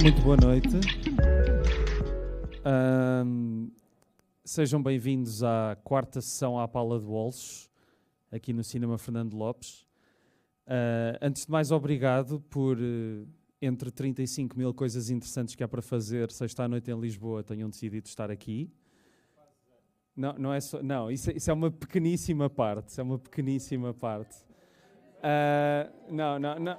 muito boa noite. Sejam bem-vindos à quarta sessão à Pala de Walsh, aqui no Cinema Fernando Lopes. Antes de mais, obrigado por, entre 35 mil coisas interessantes que há para fazer, sexta à noite em Lisboa, tenham decidido estar aqui. Não, não é só, não, isso é uma pequeníssima parte, isso é uma pequeníssima parte. Não.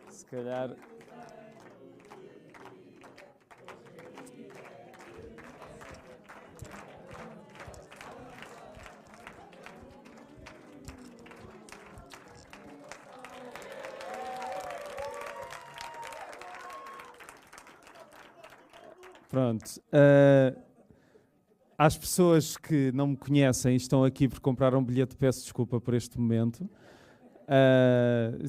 Se calhar... Pronto. Às pessoas que não me conhecem e estão aqui por comprar um bilhete, peço desculpa por este momento.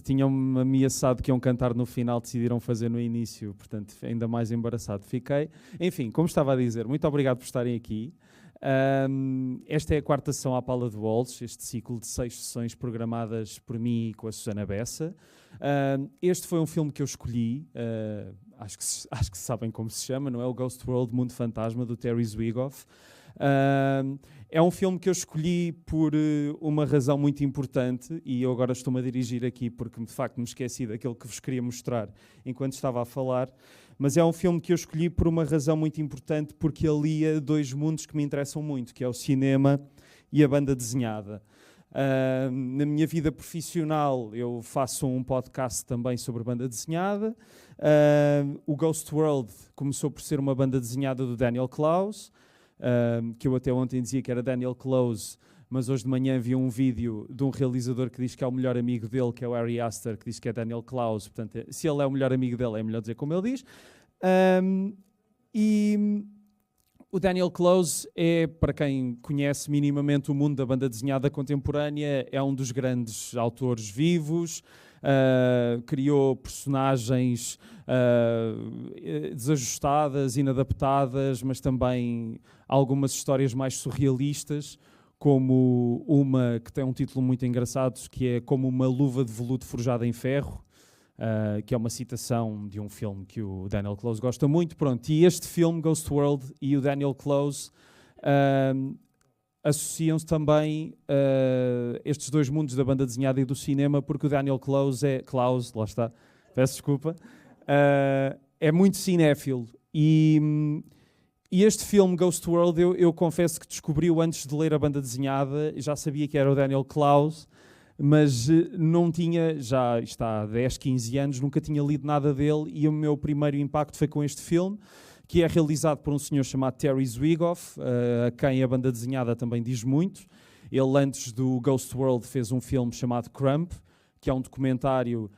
Tinham-me ameaçado que iam cantar no final, decidiram fazer no início, portanto, ainda mais embaraçado fiquei. Enfim, como estava a dizer, muito obrigado por estarem aqui. Esta é a quarta sessão à Pala de Walsh, este ciclo de 6 sessões programadas por mim e com a Susana Bessa. Este foi um filme que eu escolhi, acho que sabem como se chama, não é? O Ghost World, Mundo Fantasma, do Terry Zwigoff. É um filme que eu escolhi por uma razão muito importante, e eu agora estou-me a dirigir aqui porque de facto me esqueci daquilo que vos queria mostrar enquanto estava a falar, mas é um filme que eu escolhi por uma razão muito importante, porque alia dois mundos que me interessam muito, que é o cinema e a banda desenhada. Na minha vida profissional eu faço um podcast também sobre banda desenhada. O Ghost World começou por ser uma banda desenhada do Daniel Clowes, que eu até ontem dizia que era Daniel Clowes, mas hoje de manhã vi um vídeo de um realizador que diz que é o melhor amigo dele, que é o Ari Aster, que diz que é Daniel Clowes. Portanto, se ele é o melhor amigo dele, é melhor dizer como ele diz. E o Daniel Clowes é, para quem conhece minimamente o mundo da banda desenhada contemporânea, é um dos grandes autores vivos. Criou personagens desajustadas, inadaptadas, mas também algumas histórias mais surrealistas, como uma que tem um título muito engraçado, que é Como uma luva de veludo forjada em ferro, que é uma citação de um filme que o Daniel Clowes gosta muito. Pronto, e este filme, Ghost World, e o Daniel Clowes associam-se também estes dois mundos da banda desenhada e do cinema, porque o Daniel Clowes lá está, peço desculpa, é muito cinéfilo. E este filme, Ghost World, eu confesso que descobri-o antes de ler a banda desenhada. Já sabia que era o Daniel Clowes, mas não tinha, já está há 10, 15 anos, nunca tinha lido nada dele, e o meu primeiro impacto foi com este filme, que é realizado por um senhor chamado Terry Zwigoff, a quem a banda desenhada também diz muito. Ele, antes do Ghost World, fez um filme chamado Crump, que é um documentário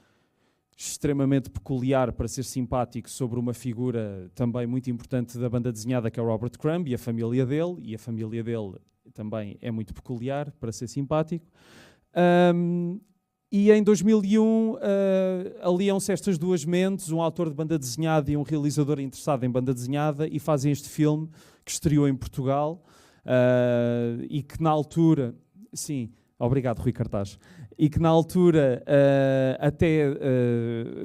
extremamente peculiar, para ser simpático, sobre uma figura também muito importante da banda desenhada, que é o Robert Crumb, e a família dele também é muito peculiar, para ser simpático. E em 2001 aliam-se estas duas mentes, um autor de banda desenhada e um realizador interessado em banda desenhada, e fazem este filme que estreou em Portugal e que na altura... Sim, obrigado, Rui Cartaz. E que na altura até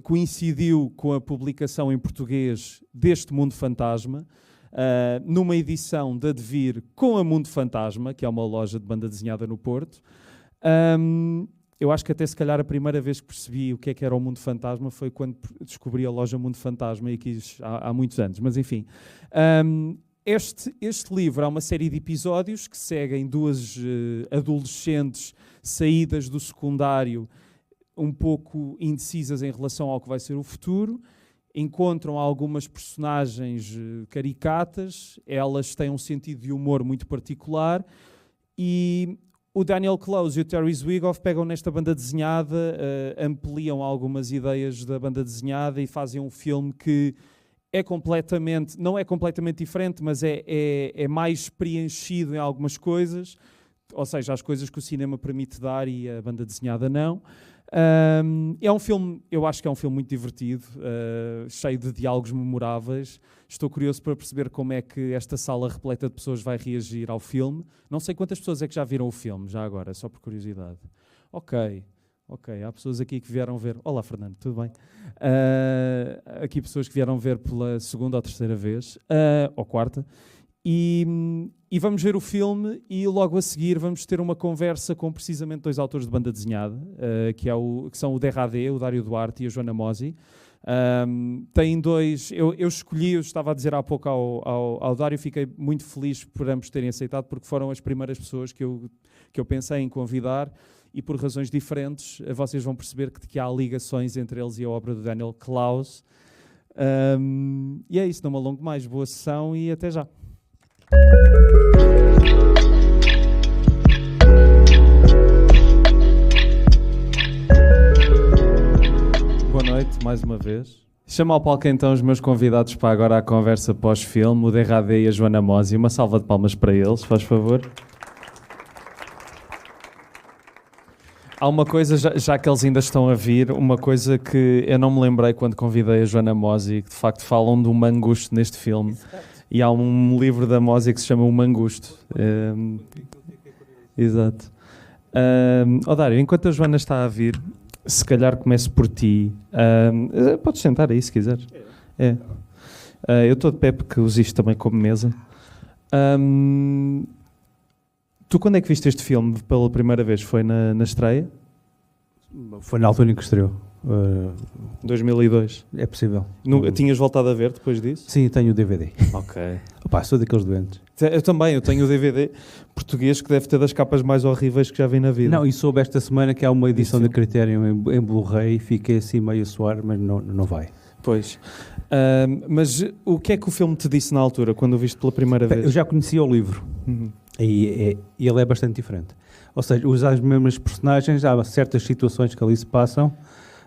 coincidiu com a publicação em português deste Mundo Fantasma, numa edição da Devir com a Mundo Fantasma, que é uma loja de banda desenhada no Porto. Eu acho que até se calhar a primeira vez que percebi o que era o Mundo Fantasma foi quando descobri a loja Mundo Fantasma, e quis há muitos anos, mas enfim. Este livro é uma série de episódios que seguem duas adolescentes saídas do secundário, um pouco indecisas em relação ao que vai ser o futuro. Encontram algumas personagens caricatas, elas têm um sentido de humor muito particular, e o Daniel Clowes e o Terry Zwigoff pegam nesta banda desenhada, ampliam algumas ideias da banda desenhada e fazem um filme que não é completamente diferente, mas é mais preenchido em algumas coisas, ou seja, as coisas que o cinema permite dar e a banda desenhada não. É um filme, eu acho que é um filme muito divertido, cheio de diálogos memoráveis. Estou curioso para perceber como é que esta sala repleta de pessoas vai reagir ao filme. Não sei quantas pessoas é que já viram o filme, já agora, só por curiosidade. Ok, há pessoas aqui que vieram ver. Olá, Fernando, tudo bem? Aqui pessoas que vieram ver pela segunda ou terceira vez, ou quarta, e vamos ver o filme e logo a seguir vamos ter uma conversa com precisamente 2 autores de banda desenhada, que são o Derradé, o Dário Duarte e a Joana Mosi. Têm 2, eu escolhi, eu estava a dizer há pouco ao Dário, fiquei muito feliz por ambos terem aceitado, porque foram as primeiras pessoas que eu pensei em convidar, e por razões diferentes vocês vão perceber que há ligações entre eles e a obra do Daniel Klaus. E é isso, não me alongo mais, boa sessão e até já. Boa noite, mais uma vez. Chamo ao palco então os meus convidados para agora a conversa pós-filme, o Derradé e a Joana Mosi. Uma salva de palmas para eles, faz favor. Há uma coisa, já que eles ainda estão a vir, uma coisa que eu não me lembrei quando convidei a Joana Mosi, que de facto falam do mangusto neste filme. E há um livro da Mosi que se chama O Mangusto. Exato. Dário, enquanto a Joana está a vir, se calhar começo por ti. Podes sentar aí se quiseres. Eu estou de pé porque uso isto também como mesa. Tu quando é que viste este filme pela primeira vez? Foi na estreia? Foi na altura em que estreou. 2002. É possível. Tinhas voltado a ver depois disso? Sim, tenho o DVD. Ok. Opa, sou daqueles doentes. Eu também, eu tenho o DVD português que deve ter das capas mais horríveis que já vi na vida. Não, e soube esta semana que há uma edição da Criterion em Blu-ray, fiquei assim meio a suar, mas não vai. Pois. Mas o que é que o filme te disse na altura, quando o viste pela primeira vez? Eu já conhecia o livro. E ele é bastante diferente. Ou seja, usar as mesmas personagens, há certas situações que ali se passam,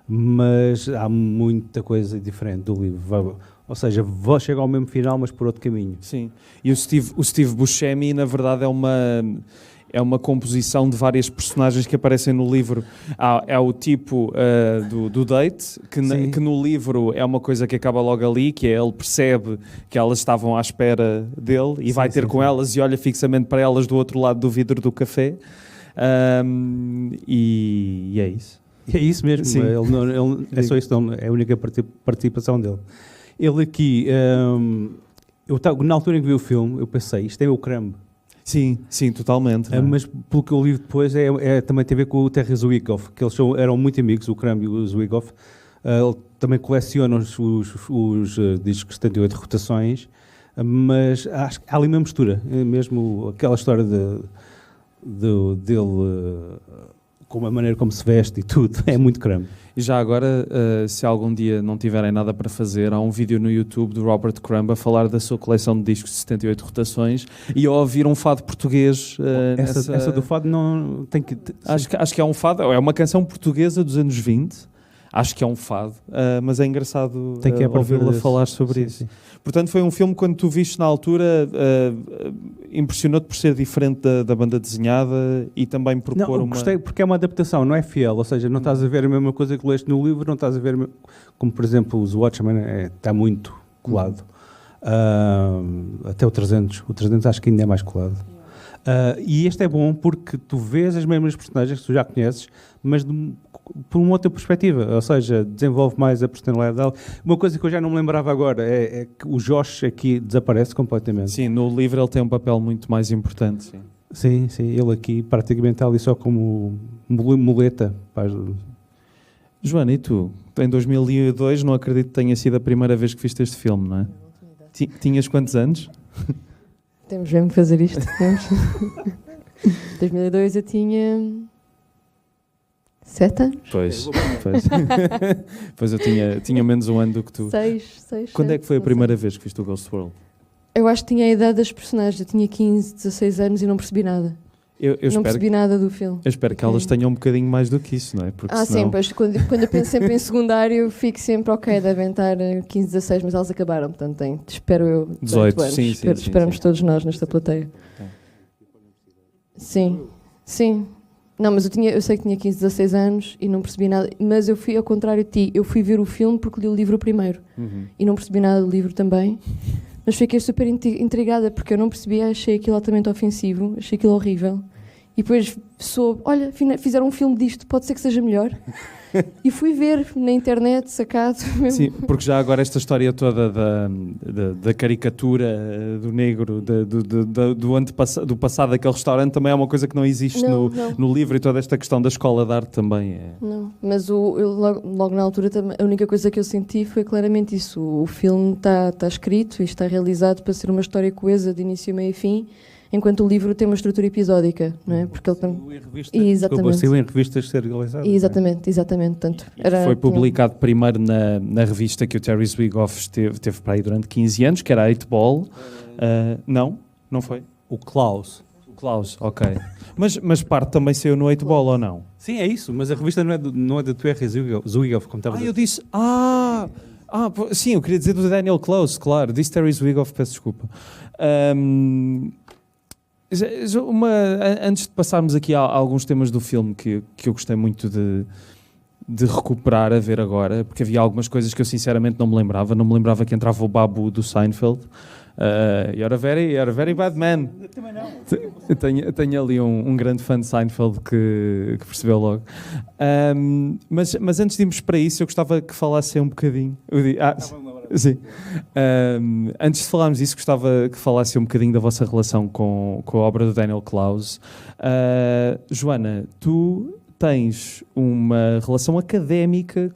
mas há muita coisa diferente do livro. Ou seja, chega ao mesmo final, mas por outro caminho. Sim. E o Steve Buscemi, na verdade, é uma composição de várias personagens que aparecem no livro. É o tipo do date, que no livro é uma coisa que acaba logo ali, que é ele percebe que elas estavam à espera dele e vai ter com elas e olha fixamente para elas do outro lado do vidro do café. E é isso. É isso mesmo, sim. Ele é só isso, é a única participação dele. Ele aqui, na altura em que vi o filme, eu pensei, isto é o creme. Sim, totalmente. Mas pelo que eu li depois, também tem a ver com o Terry Zwigoff, que eles eram muito amigos, o Crumb e o Zwigoff. Ele também coleciona os discos de 78 rotações, mas acho que há ali uma mistura, mesmo aquela história dele, com a maneira como se veste e tudo, é muito Crumb. E já agora, se algum dia não tiverem nada para fazer, há um vídeo no YouTube do Robert Crumb a falar da sua coleção de discos de 78 rotações e a ouvir um fado português. Essa do fado não tem que... Acho que é um fado, é uma canção portuguesa dos anos 20. Acho que é um fado, mas é engraçado ouvi-la falar sobre isso. Sim. Portanto, foi um filme que quando tu viste na altura impressionou-te por ser diferente da banda desenhada e também por pôr uma... Gostei porque é uma adaptação, não é fiel, ou seja, não estás a ver a mesma coisa que leste no livro, não estás a ver, como por exemplo os Watchmen, está muito colado. Até o 300 acho que ainda é mais colado. E este é bom porque tu vês as mesmas personagens que tu já conheces, mas por uma outra perspectiva, ou seja, desenvolve mais a personalidade dela. Uma coisa que eu já não me lembrava agora é que o Josh aqui desaparece completamente. Sim, no livro ele tem um papel muito mais importante. Sim, ele aqui praticamente está ali só como muleta. Joana, e tu? Em 2002 não acredito que tenha sido a primeira vez que viste este filme, não é? Tinhas quantos anos? Temos mesmo que fazer isto. Em 2002 eu tinha 7 anos. Pois. Pois eu tinha menos um ano do que tu. 6. Quando é que foi a primeira vez que viste o Ghost World? Eu acho que tinha a idade das personagens. Eu tinha 15, 16 anos e não percebi nada. Não percebi nada do filme. Eu espero que elas tenham um bocadinho mais do que isso, não é? Porque senão... sim, pois quando eu penso sempre em secundário, eu fico sempre, ok, devem estar 15, 16, mas elas acabaram, portanto espero eu 18 anos. Esperamos todos nós nesta plateia. Sim. Não, mas eu sei que tinha 15, 16 anos e não percebi nada, mas eu fui ao contrário de ti, eu fui ver o filme porque li o livro primeiro e não percebi nada do livro também, mas fiquei super intrigada porque eu não percebi, achei aquilo altamente ofensivo, achei aquilo horrível E depois soube, olha, fizeram um filme disto, pode ser que seja melhor. E fui ver na internet, sacado. Sim, porque já agora esta história toda da caricatura do negro, do passado daquele restaurante, também é uma coisa que não existe no livro, e toda esta questão da escola de arte também é... Não, mas logo na altura a única coisa que eu senti foi claramente isso. O filme está escrito e está realizado para ser uma história coesa de início, meio e fim, enquanto o livro tem uma estrutura episódica, não é? Porque ele tem... Saiu em revistas ser realizado. Exatamente. Tanto, foi publicado primeiro na revista que o Terry Zwigoff teve para aí durante 15 anos, que era a 8-Ball. Não foi? O Klaus, ok. Mas parte também saiu no 8-Ball, ou não? Sim, é isso, mas a revista não é do Terry Zwigoff, como estava a dizer. Eu disse... sim, eu queria dizer do Daniel Close, claro. Disse Terry Zwigoff, peço desculpa. Antes de passarmos aqui a alguns temas do filme que eu gostei muito de recuperar, a ver agora, porque havia algumas coisas que eu sinceramente não me lembrava. Não me lembrava que entrava o Babu do Seinfeld. You're a very bad man. Eu também não. Eu tenho ali um grande fã de Seinfeld que percebeu logo. Mas antes de irmos para isso, eu gostava que falassem um bocadinho. Sim. Antes de falarmos disso, gostava que falassem um bocadinho da vossa relação com a obra do Daniel Clowes. Joana, tu tens uma relação académica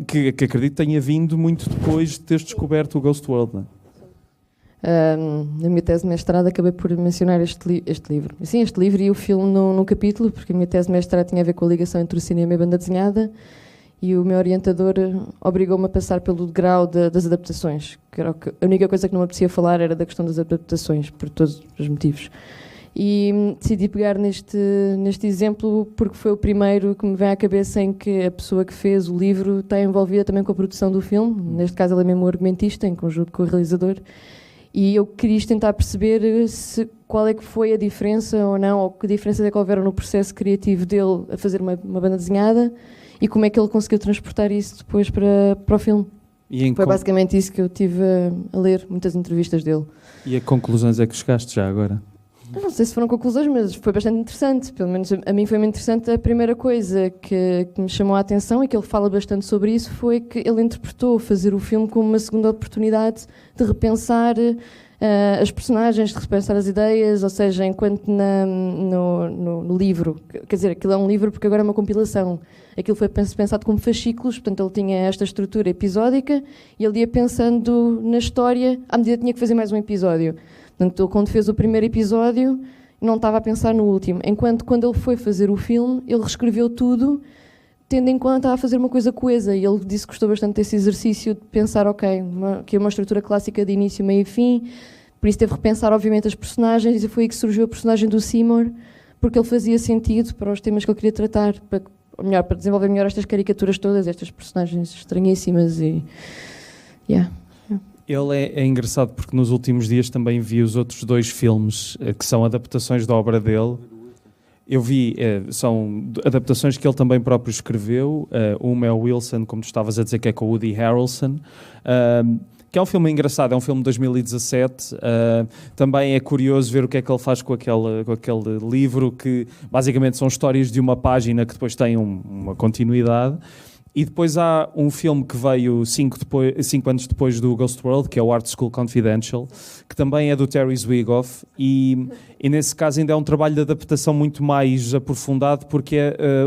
que acredito tenha vindo muito depois de teres descoberto o Ghost World, não é? Na minha tese de mestrado acabei por mencionar este livro. Sim, este livro e o filme num capítulo, porque a minha tese de mestrado tinha a ver com a ligação entre o cinema e a banda desenhada, e o meu orientador obrigou-me a passar pelo degrau das adaptações, que era a única coisa que não me apetecia falar era da questão das adaptações, por todos os motivos. E decidi pegar neste exemplo porque foi o primeiro que me vem à cabeça em que a pessoa que fez o livro está envolvida também com a produção do filme. Neste caso, ele é mesmo o argumentista, em conjunto com o realizador. E eu queria tentar perceber qual é que foi a diferença ou não, ou que diferenças é que houveram no processo criativo dele a fazer uma banda desenhada e como é que ele conseguiu transportar isso depois para o filme. Foi basicamente isso que eu tive a ler, muitas entrevistas dele. E a conclusões é que chegaste já agora? Não sei se foram conclusões, mas foi bastante interessante. Pelo menos a mim foi muito interessante. A primeira coisa que me chamou a atenção e que ele fala bastante sobre isso foi que ele interpretou fazer o filme como uma segunda oportunidade de repensar as personagens, de repensar as ideias, ou seja, enquanto no livro, quer dizer, aquilo é um livro porque agora é uma compilação. Aquilo foi pensado como fascículos, portanto ele tinha esta estrutura episódica e ele ia pensando na história à medida que tinha que fazer mais um episódio. Portanto, ele, quando fez o primeiro episódio, não estava a pensar no último. Enquanto, quando ele foi fazer o filme, ele reescreveu tudo, tendo em conta a fazer uma coisa coesa. E ele disse que gostou bastante desse exercício de pensar, que é uma estrutura clássica de início, meio e fim. Por isso teve que repensar, obviamente, as personagens. E foi aí que surgiu a personagem do Seymour, porque ele fazia sentido para os temas que ele queria tratar, para desenvolver melhor estas caricaturas todas, estas personagens estranhíssimas e... Ele é engraçado porque nos últimos dias também vi os outros 2 filmes que são adaptações da obra dele. Eu vi, são adaptações que ele também próprio escreveu. Uma é o Wilson, como tu estavas a dizer, que é com o Woody Harrelson, que é um filme engraçado, é um filme de 2017. Também é curioso ver o que é que ele faz com aquele livro, que basicamente são histórias de uma página que depois têm uma continuidade. E depois há um filme que veio 5 anos depois do Ghost World, que é o Art School Confidential, que também é do Terry Zwigoff, e nesse caso ainda é um trabalho de adaptação muito mais aprofundado, porque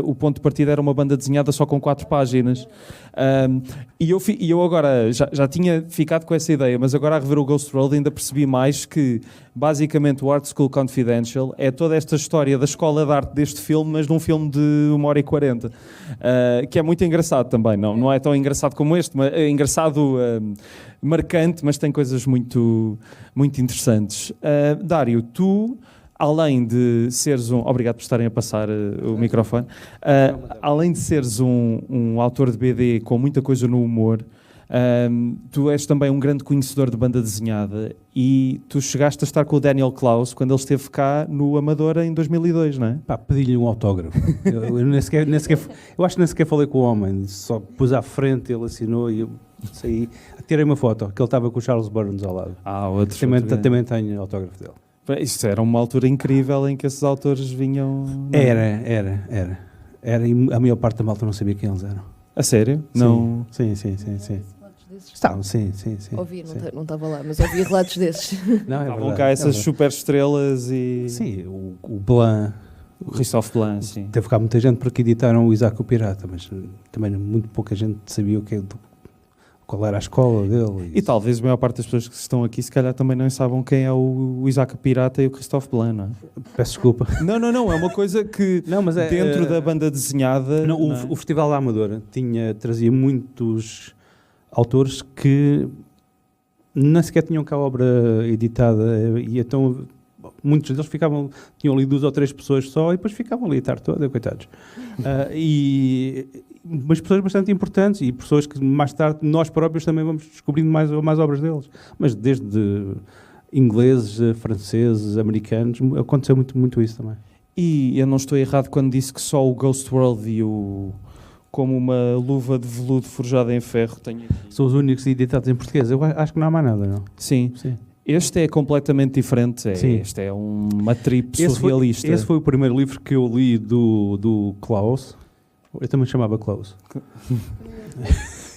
o ponto de partida era uma banda desenhada só com 4 páginas. E eu agora já tinha ficado com essa ideia, mas agora a rever o Ghost World ainda percebi mais que basicamente o Art School Confidential é toda esta história da escola de arte deste filme, mas num filme de 1h40, que é muito engraçado também. Não é tão engraçado como este, mas é engraçado, marcante, mas tem coisas muito, muito interessantes. Dário, tu, além de seres obrigado por estarem a passar o microfone. Além de seres um autor de BD com muita coisa no humor, tu és também um grande conhecedor de banda desenhada e tu chegaste a estar com o Daniel Clowes quando ele esteve cá no Amadora em 2002, não é? Pedi-lhe um autógrafo. Eu acho que nem sequer falei com o homem, só pus à frente, ele assinou e eu saí. Tirei uma foto, que ele estava com o Charles Burns ao lado. Outro também tenho autógrafo dele. Isto era uma altura incrível em que esses autores vinham... não é? Era, e a maior parte da malta não sabia quem eles eram. A sério? Não... Sim. Estavam, sim. Ouvi, sim. não estava lá, mas ouvi relatos desses. Não, é Estavam verdade, cá essas é super estrelas e... verdade. Sim, o Blanc, O Christophe Blanc, sim. teve cá muita gente porque editaram o Isaac o Pirata, mas também muito pouca gente sabia qual era a escola dele. E talvez a maior parte das pessoas que estão aqui se calhar também não saibam quem é o Isaac Pirata e o Christophe Blanc, não é? Peço desculpa. Não, é uma coisa que Não, mas dentro da banda desenhada... Não, não é? o Festival da Amadora trazia muitos autores que nem sequer tinham cá a obra editada e então muitos deles tinham ali 2 ou 3 pessoas só e depois ficavam ali a tarde toda, coitados. Mas pessoas bastante importantes e pessoas que mais tarde nós próprios também vamos descobrindo mais obras deles. Mas desde ingleses, franceses, americanos, aconteceu muito isso também. E eu não estou errado quando disse que só o Ghost World e como uma luva de veludo forjada em ferro tenho aqui. São os únicos editados em português. Eu acho que não há mais nada, não? Sim. Este é completamente diferente. Este é uma trip surrealista. Esse foi o primeiro livro que eu li do Klaus. Eu também chamava Klaus.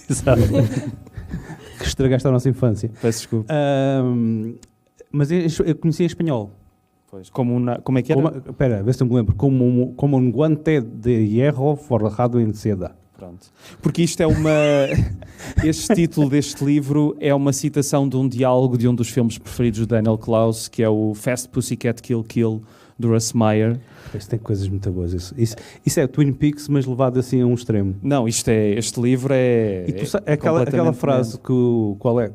Exato. Que estragaste a nossa infância. Peço desculpa. Mas eu conhecia em espanhol. Pois. Como é que era? Espera, vê se eu me lembro. Como um guante de hierro forjado em seda. Pronto. Porque isto é este título deste livro é uma citação de um diálogo de um dos filmes preferidos do Daniel Klaus, que é o Fast Pussycat Kill Kill, do Russ Meyer. Isso tem coisas muito boas. Isso é Twin Peaks, mas levado assim a um extremo. Não, este livro é... E aquela frase que... Qual é,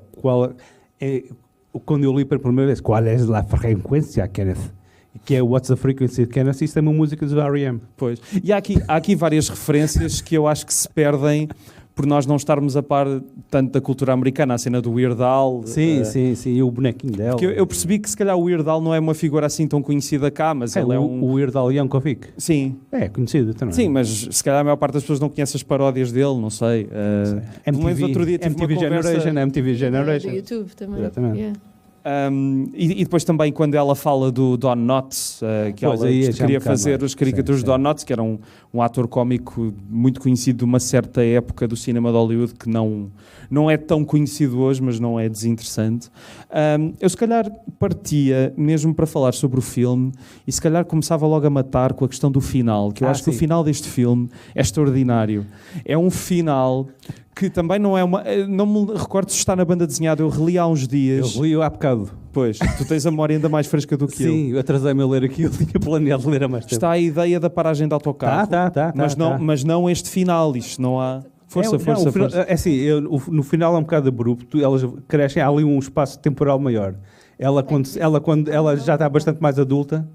quando eu li pela primeira vez, qual é a frequência, Kenneth? Que é What's the Frequency, Kenneth? Isso é uma música dos R.E.M. Pois. E há aqui várias referências que eu acho que se perdem por nós não estarmos a par tanto da cultura americana, a cena do Weird Al. Sim, e o bonequinho dela. Porque eu percebi que se calhar o Weird Al não é uma figura assim tão conhecida cá, mas ele é o Weird Al Yankovic. Sim. É conhecido também. Sim, mas se calhar a maior parte das pessoas não conhece as paródias dele, não sei. MTV, outro dia tive MTV uma conversa... MTV Generation. Do YouTube também. Exatamente. Yeah. E depois também quando ela fala do Don Knotts, que Pois, ela aí é já queria um bocado fazer mais. os caricaturas Sim, de Don Knotts, que era um ator cómico muito conhecido de uma certa época do cinema de Hollywood, que não é tão conhecido hoje, mas não é desinteressante. Eu se calhar partia mesmo para falar sobre o filme e se calhar começava logo a matar com a questão do final, que eu acho que o final deste filme é extraordinário. É um final... que também não é uma... Não me recordo se está na banda desenhada, eu reli há uns dias. Eu li há bocado. Pois, tu tens a memória ainda mais fresca do que eu. Sim, eu atrasei-me a ler aquilo, tinha planeado ler a mais tempo. Está a ideia da paragem de autocarro. Mas não este final, isto não há... Força. É assim, no final é um bocado abrupto, elas crescem, há ali um espaço temporal maior. Quando ela já está bastante mais adulta,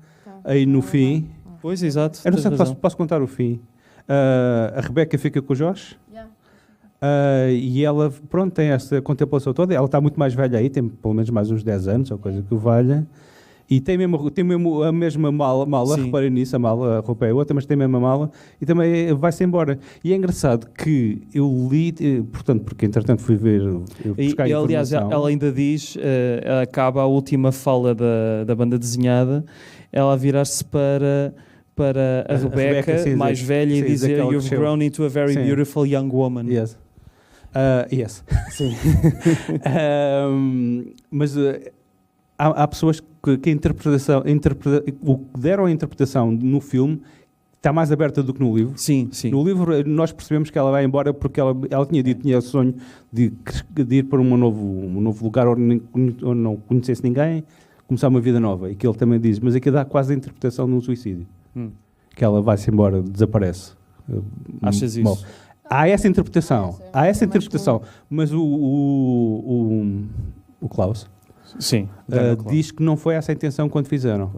aí no fim... Pois, exato. Eu não sei se posso contar o fim. A Rebeca fica com o Josh. E ela, pronto, tem essa contemplação toda. Ela está muito mais velha aí, tem pelo menos mais uns 10 anos, ou coisa que o valha. E tem mesmo a mesma mala, reparem nisso, a roupa é outra, mas tem a mesma mala e também vai-se embora. E é engraçado que eu li, portanto, porque entretanto fui ver, buscar informação. Aliás, ela ainda diz, acaba a última fala da banda desenhada, ela a virar-se para a Rebeca, sim, mais velha, e dizer "You've grown into a very beautiful young woman." Yes. Yes. Sim. Mas há pessoas que o que deram a interpretação no filme está mais aberta do que no livro. Sim. No livro nós percebemos que ela vai embora porque ela tinha o sonho de ir para um novo lugar onde não conhecesse ninguém, começar uma vida nova. E que ele também diz, mas aqui dá quase a interpretação de um suicídio. Que ela vai-se embora, desaparece. Achas isso? Bom, há essa interpretação, mas o Klaus diz que não foi essa a intenção quando fizeram,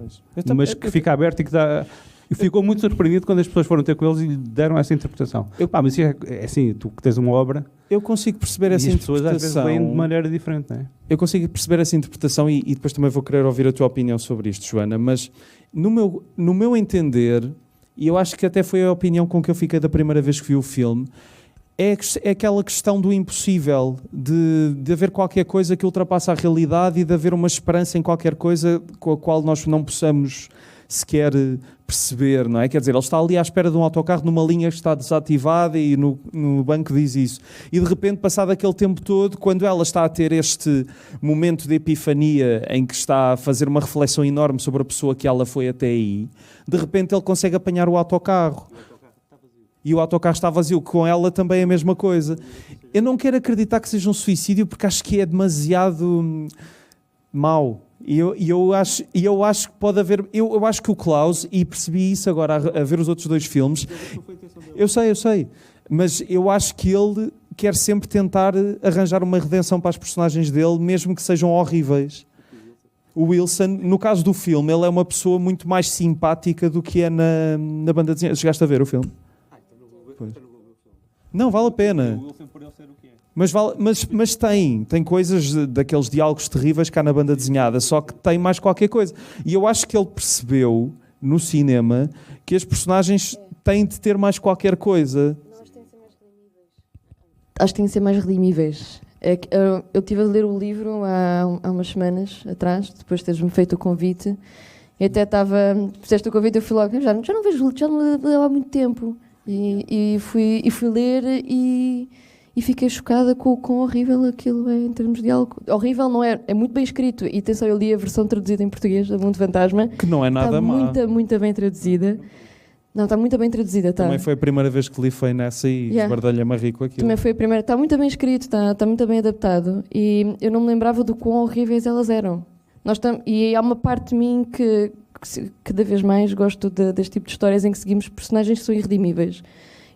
mas que fica aberto e que dá... E ficou muito surpreendido quando as pessoas foram ter com eles e deram essa interpretação. Mas é assim, tu que tens uma obra... Eu consigo perceber essa interpretação. E as pessoas às vezes leem de maneira diferente, não é? Eu consigo perceber essa interpretação e depois também vou querer ouvir a tua opinião sobre isto, Joana, mas no meu entender, e eu acho que até foi a opinião com que eu fiquei da primeira vez que vi o filme, é aquela questão do impossível, de haver qualquer coisa que ultrapassa a realidade e de haver uma esperança em qualquer coisa com a qual nós não possamos sequer perceber, não é? Quer dizer, ele está ali à espera de um autocarro numa linha que está desativada e no banco diz isso. E de repente, passado aquele tempo todo, quando ela está a ter este momento de epifania em que está a fazer uma reflexão enorme sobre a pessoa que ela foi até aí, de repente ele consegue apanhar o autocarro. E o autocarro está vazio, com ela também é a mesma coisa. Eu não quero acreditar que seja um suicídio porque acho que é demasiado mau. E eu acho que pode haver... Eu acho que o Klaus, e percebi isso agora a ver os outros dois filmes... Eu sei. Mas eu acho que ele quer sempre tentar arranjar uma redenção para as personagens dele, mesmo que sejam horríveis. O Wilson, no caso do filme, ele é uma pessoa muito mais simpática do que é na banda desenhada. Chegaste a ver o filme? Pois. Não, vale a pena. Mas tem coisas daqueles diálogos terríveis cá na banda desenhada, só que tem mais qualquer coisa. E eu acho que ele percebeu, no cinema, que as personagens têm de ter mais qualquer coisa. Acho que têm de ser mais redimíveis. Eu estive a ler o livro há umas semanas atrás, depois de teres-me feito o convite, e até fizeste o convite, eu fui logo, já não vejo, já não leu há muito tempo. E fui ler e fiquei chocada com o quão horrível aquilo é em termos de diálogo. Horrível não é muito bem escrito. E atenção, eu li a versão traduzida em português da Mundo Fantasma. Que não é nada má. Está muito bem traduzida. Não, está muito bem traduzida. Tá. Também foi a primeira vez que li, foi nessa e esbardalhei-me a rir com aquilo. Também foi a primeira. Está muito bem escrito, está muito bem adaptado. E eu não me lembrava do quão horríveis elas eram. E há uma parte de mim que cada vez mais gosto deste tipo de histórias em que seguimos personagens que são irredimíveis.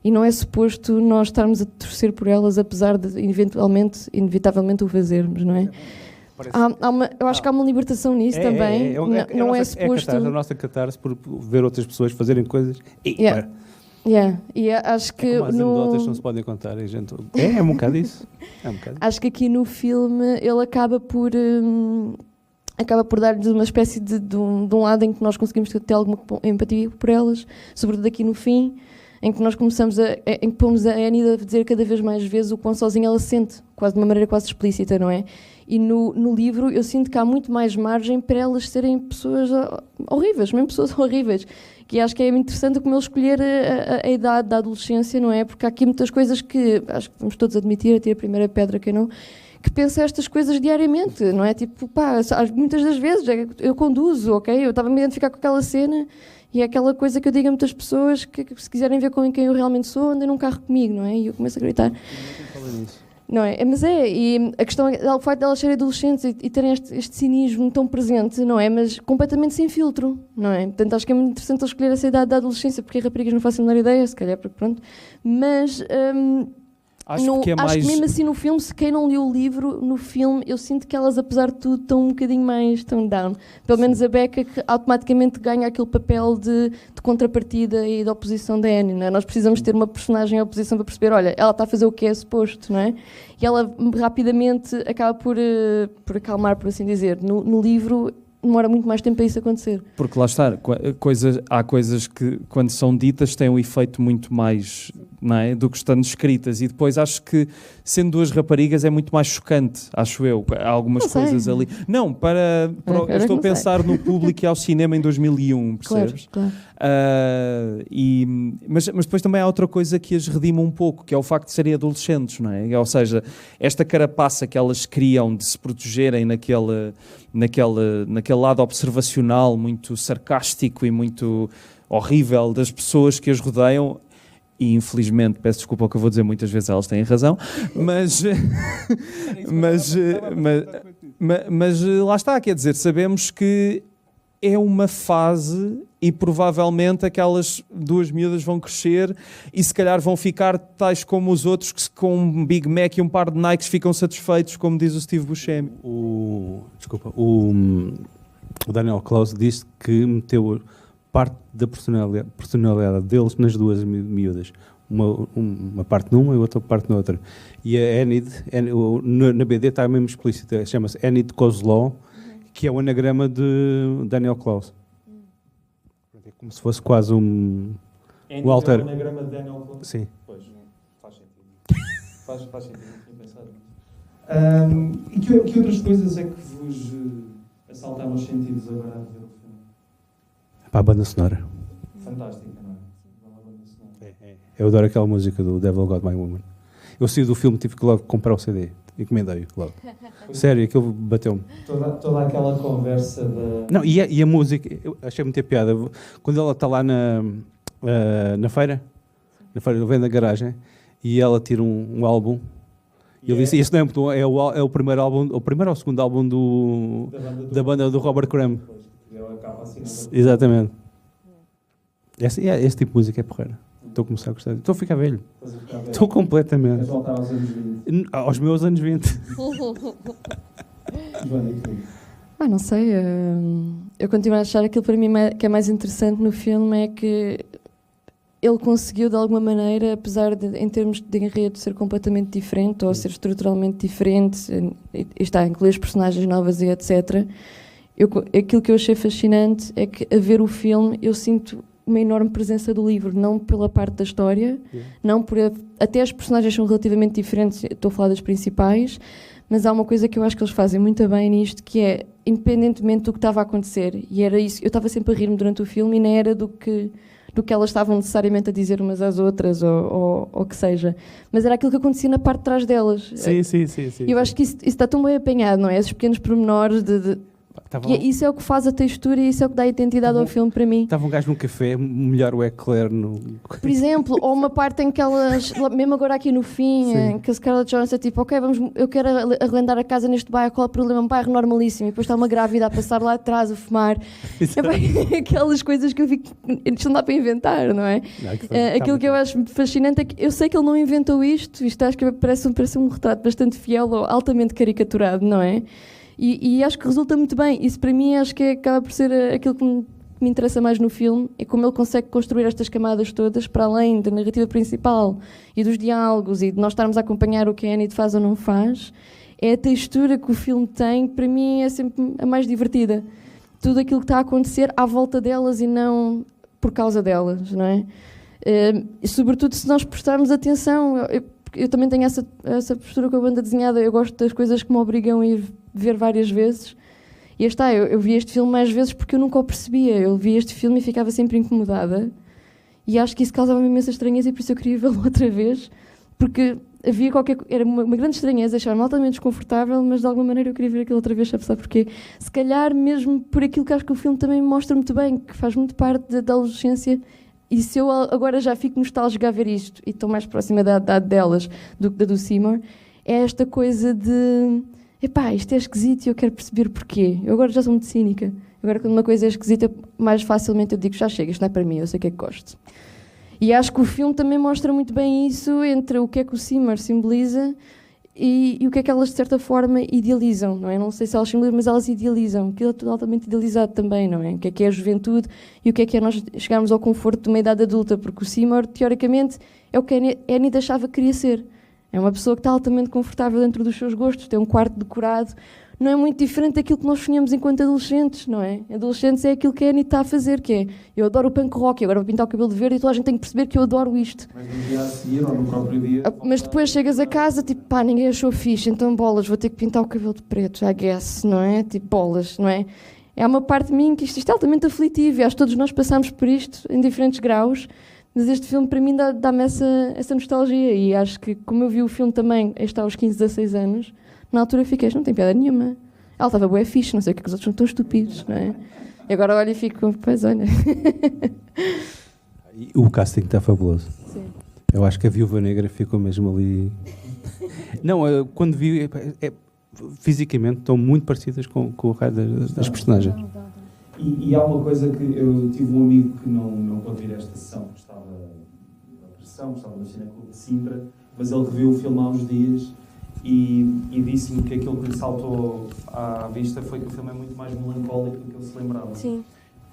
E não é suposto nós estarmos a torcer por elas, apesar de inevitavelmente o fazermos, não é? Eu acho que há uma libertação nisso também. Não é suposto... a nossa catarse por ver outras pessoas fazerem coisas. E acho que as anedotas não se podem contar. É um bocado isso. Acho que aqui no filme ele acaba por dar-lhes uma espécie de um lado em que nós conseguimos ter alguma empatia por elas, sobretudo aqui no fim, em que nós em que pomos a Annie a dizer cada vez mais vezes o quão sozinha ela se sente, quase de uma maneira quase explícita, não é? E no livro eu sinto que há muito mais margem para elas serem pessoas horríveis, mesmo pessoas horríveis. Que acho que é interessante como ele escolher a idade da adolescência, não é? Porque há aqui muitas coisas que, acho que vamos todos admitir, a ter a primeira pedra, quem não, que pensa estas coisas diariamente, não é? Tipo, muitas das vezes eu conduzo, ok? Eu estava a me identificar com aquela cena e é aquela coisa que eu digo a muitas pessoas que se quiserem ver com quem eu realmente sou, andem num carro comigo, não é? E eu começo a gritar. Não é? E a questão é o facto de elas serem adolescentes e terem este cinismo tão presente, não é? Mas completamente sem filtro, não é? Portanto, acho que é muito interessante escolher essa idade da adolescência, porque raparigas não faço a menor ideia, se calhar, porque pronto. Mas... Acho que mesmo assim no filme, se quem não leu o livro, no filme eu sinto que elas, apesar de tudo, estão um bocadinho mais down. Pelo menos a Becca, que automaticamente ganha aquele papel de contrapartida e de oposição da Annie, não é? Nós precisamos ter uma personagem em oposição para perceber, olha, ela está a fazer o que é suposto, não é? E ela rapidamente acaba por acalmar, por assim dizer. No livro demora muito mais tempo para isso acontecer. Porque lá está, há coisas que quando são ditas têm um efeito muito mais, não é, do que estando escritas, e depois acho que sendo duas raparigas é muito mais chocante, acho eu, há algumas coisas ali. Não, eu estou a pensar no público e ao cinema em 2001, percebes? Claro. Mas depois também há outra coisa que as redima um pouco, que é o facto de serem adolescentes, não é? Ou seja, esta carapaça que elas criam de se protegerem naquele lado observacional muito sarcástico e muito horrível das pessoas que as rodeiam, e infelizmente, peço desculpa ao que eu vou dizer, muitas vezes elas têm razão, mas lá está, quer dizer, sabemos que é uma fase e provavelmente aquelas duas miúdas vão crescer e se calhar vão ficar tais como os outros que com um Big Mac e um par de Nikes ficam satisfeitos, como diz o Steve Buscemi. O Daniel Klaus disse que meteu parte da personalidade deles nas duas miúdas. Uma parte numa e outra parte na outra. E a Enid, na BD está mesmo explícita, chama-se Enid Kozlow, que é o anagrama de Daniel Klaus. É como se fosse quase um alter. É o anagrama de Daniel Klaus? Sim. Pois, faz sentido. Faz sentido, não tinha pensado. E que outras coisas é que vos assaltaram os sentidos agora a ver o filme? Para a banda sonora. Fantástica, não é? A banda sonora. Eu adoro aquela música do Devil Got My Woman. Eu saí do filme, tive que logo comprar o CD. Encomendei logo. Sério, aquilo bateu-me. Toda aquela conversa da... Não, e a música, eu achei muita piada. Quando ela está lá na feira, vem da garagem, e ela tira um álbum, e ele disse, este não é o primeiro álbum, o primeiro ou o segundo álbum da banda do Robert Crumb. Exatamente. Esse tipo de música é porreira. Estou a começar a gostar. Estou a ficar velho. Estou completamente. Queres voltar aos anos 20? Aos meus anos 20. Joana, e tu? Não sei. Eu continuo a achar aquilo para mim que é mais interessante no filme é que ele conseguiu de alguma maneira, apesar de em termos de enredo ser completamente diferente ou ser estruturalmente diferente, e está a incluir as personagens novas e etc. Aquilo que eu achei fascinante é que a ver o filme eu sinto uma enorme presença do livro, não pela parte da história, não por até as personagens são relativamente diferentes, estou a falar das principais, mas há uma coisa que eu acho que eles fazem muito bem nisto, que é, independentemente do que estava a acontecer, e era isso, eu estava sempre a rir-me durante o filme e nem era do que elas estavam necessariamente a dizer umas às outras, ou o que seja, mas era aquilo que acontecia na parte de trás delas. Sim. E eu acho que isso está tão bem apanhado, não é? Esses pequenos pormenores isso é o que faz a textura e isso é o que dá identidade ao filme para mim. Estava um gajo num café, melhor o eclair no... Por exemplo, ou uma parte em que elas, mesmo agora aqui no fim, em que a Scarlett Johansson é tipo, ok, eu quero arrendar a casa neste bairro, qual é o problema? Um bairro normalíssimo, e depois está uma grávida a passar lá atrás a fumar. Aquelas coisas que eu vi que isto não dá para inventar, não é? Aquilo que eu acho fascinante é que eu sei que ele não inventou isto acho que parece um retrato bastante fiel ou altamente caricaturado, não é? E acho que resulta muito bem. Isso para mim acho que acaba por ser aquilo que me interessa mais no filme, é como ele consegue construir estas camadas todas para além da narrativa principal e dos diálogos e de nós estarmos a acompanhar o que a Enid faz ou não faz. É a textura que o filme tem, para mim é sempre a mais divertida. Tudo aquilo que está a acontecer à volta delas e não por causa delas, não é? E sobretudo se nós prestarmos atenção, eu também tenho essa postura com a banda desenhada, eu gosto das coisas que me obrigam a ir ver várias vezes. E eu vi este filme mais vezes porque eu nunca o percebia. Eu vi este filme e ficava sempre incomodada. E acho que isso causava-me imensa estranheza e por isso eu queria vê-lo outra vez. Porque havia era uma grande estranheza, achava-me altamente desconfortável, mas de alguma maneira eu queria ver aquilo outra vez, sabe porquê? Se calhar mesmo por aquilo que acho que o filme também me mostra muito bem, que faz muito parte da adolescência. E se eu agora já fico nostálgica a ver isto, e estou mais próxima da idade delas do que da do Seymour, é esta coisa de... Epá, isto é esquisito e eu quero perceber porquê. Eu agora já sou muito cínica. Agora, quando uma coisa é esquisita, mais facilmente eu digo, já chega, isto não é para mim, eu sei o que é que gosto. E acho que o filme também mostra muito bem isso entre o que é que o Seymour simboliza e o que é que elas, de certa forma, idealizam, não é? Não sei se elas simbolizam, mas elas idealizam. Aquilo é totalmente idealizado também, não é? O que é a juventude e o que é nós chegarmos ao conforto de uma idade adulta, porque o Seymour, teoricamente, é o que a Enid achava que queria ser. É uma pessoa que está altamente confortável dentro dos seus gostos, tem um quarto decorado. Não é muito diferente daquilo que nós sonhamos enquanto adolescentes, não é? Adolescentes é aquilo que a Annie está a fazer, que é, eu adoro o punk rock, agora vou pintar o cabelo de verde e toda a gente tem que perceber que eu adoro isto. Mas no dia a seguir ou no próprio dia... Mas depois chegas a casa, tipo, pá, ninguém achou fixe, então bolas, vou ter que pintar o cabelo de preto, I guess, não é? Tipo, bolas, não é? É uma parte de mim que isto é altamente aflitivo e acho que todos nós passamos por isto em diferentes graus. Mas este filme, para mim, dá-me essa nostalgia. E acho que, como eu vi o filme também, está aos 15, 16 anos, na altura fiquei, não tem piada nenhuma. Ela estava bué fixe, não sei o que os outros são tão estúpidos, não é? E agora olho e fico, pois olha. O casting está fabuloso. Sim. Eu acho que a Viúva Negra ficou mesmo ali... Não, quando vi... fisicamente estão muito parecidas com o raio das personagens. E há uma coisa que eu tive um amigo que não pôde vir a esta sessão, que estava no Cineclube de Sintra, mas ele reviu o filme há uns dias e disse-me que aquilo que lhe saltou à vista foi que o filme é muito mais melancólico do que ele se lembrava. Sim.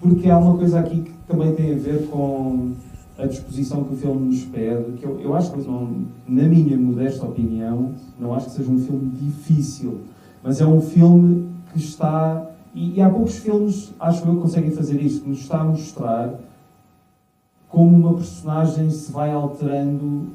Porque há uma coisa aqui que também tem a ver com a disposição que o filme nos pede, que eu acho que, na minha modesta opinião, não acho que seja um filme difícil, mas é um filme que está... E há poucos filmes, acho eu, que conseguem fazer isto, que nos está a mostrar como uma personagem se vai alterando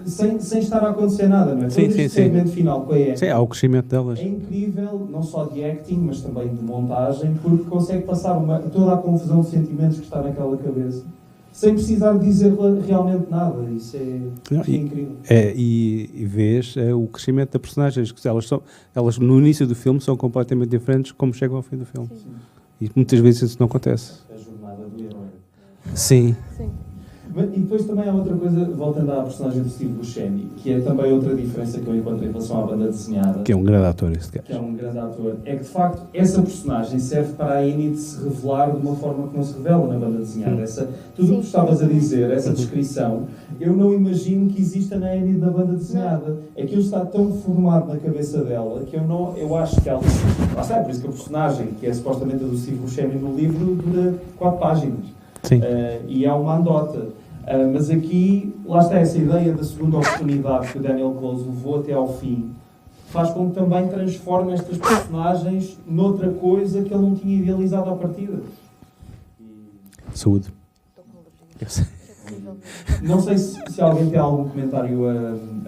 sem estar a acontecer nada, não é? Sim, Todo este segmento final com a Annie Sim, há o crescimento delas. é incrível, não só de acting, mas também de montagem, porque consegue passar toda a confusão de sentimentos que está naquela cabeça, sem precisar dizer realmente nada. Isso é incrível. E vês o crescimento das personagens, que elas no início do filme são completamente diferentes como chegam ao fim do filme. Sim. E muitas vezes isso não acontece. A jornada do herói. Sim. E depois também há outra coisa, voltando à personagem do Steve Buscemi, que é também outra diferença que eu encontro em relação à banda desenhada. Que é um grande ator, esse gajo. Que é um grande ator. É que, de facto, essa personagem serve para a Enid se revelar de uma forma que não se revela na banda desenhada. Tudo o que estavas a dizer, essa descrição, eu não imagino que exista na Enid da banda desenhada. Aquilo está tão formado na cabeça dela que eu acho que ela... Lá está, é por isso que a personagem, que é supostamente a do Steve Buscemi no livro, dura 4 páginas. Sim. E é uma andota. Mas aqui, lá está essa ideia da segunda oportunidade que o Daniel Close levou até ao fim, faz com que também transforme estas personagens noutra coisa que ele não tinha idealizado à partida. Saúde. Não sei se alguém tem algum comentário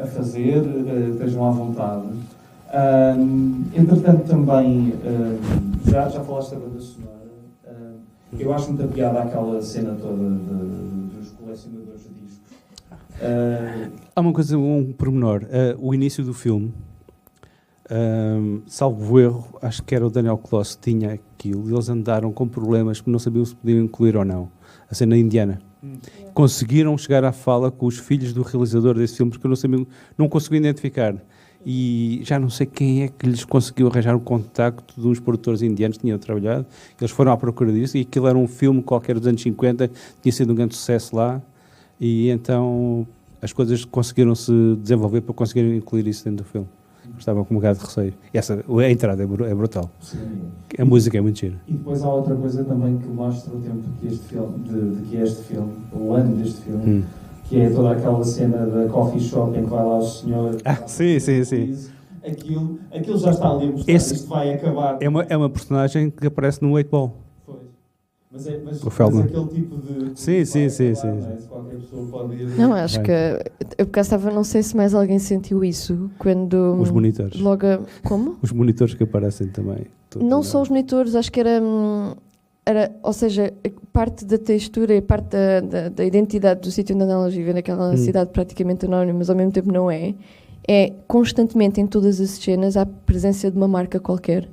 a fazer, estejam à vontade. Entretanto, também, já falaste da banda sonora. Eu acho muita piada aquela cena toda dos colecionadores de discos. Há uma coisa, um pormenor. O início do filme, salvo erro, acho que era o Daniel Close que tinha aquilo, e eles andaram com problemas porque não sabiam se podiam incluir ou não. A cena indiana. Conseguiram chegar à fala com os filhos do realizador desse filme porque eu não conseguia identificar. E já não sei quem é que lhes conseguiu arranjar um contacto de uns produtores indianos que tinham trabalhado. Eles foram à procura disso e aquilo era um filme qualquer dos anos 50, tinha sido um grande sucesso lá, e então as coisas conseguiram-se desenvolver para conseguirem incluir isso dentro do filme. Estavam com um bocado de receio. E a entrada é brutal. Sim. A música é muito gira. E depois há outra coisa também que mostra o tempo que este filme, o ano deste filme, que é toda aquela cena da coffee shop em que vai lá o senhor... Sim. Aquilo já está ali a mostrar, isto vai acabar. É uma personagem que aparece no 8 Ball. Mas aquele tipo de... Sim. Qualquer pessoa pode ir... Não, acho que... Eu por acaso não sei se mais alguém sentiu isso quando... Os monitores. Como? Os monitores que aparecem também. Não só os monitores, acho que era... Ou seja, parte da textura e parte da identidade do sítio onde elas vivem, naquela cidade praticamente anónima, mas ao mesmo tempo não é constantemente em todas as cenas há presença de uma marca qualquer.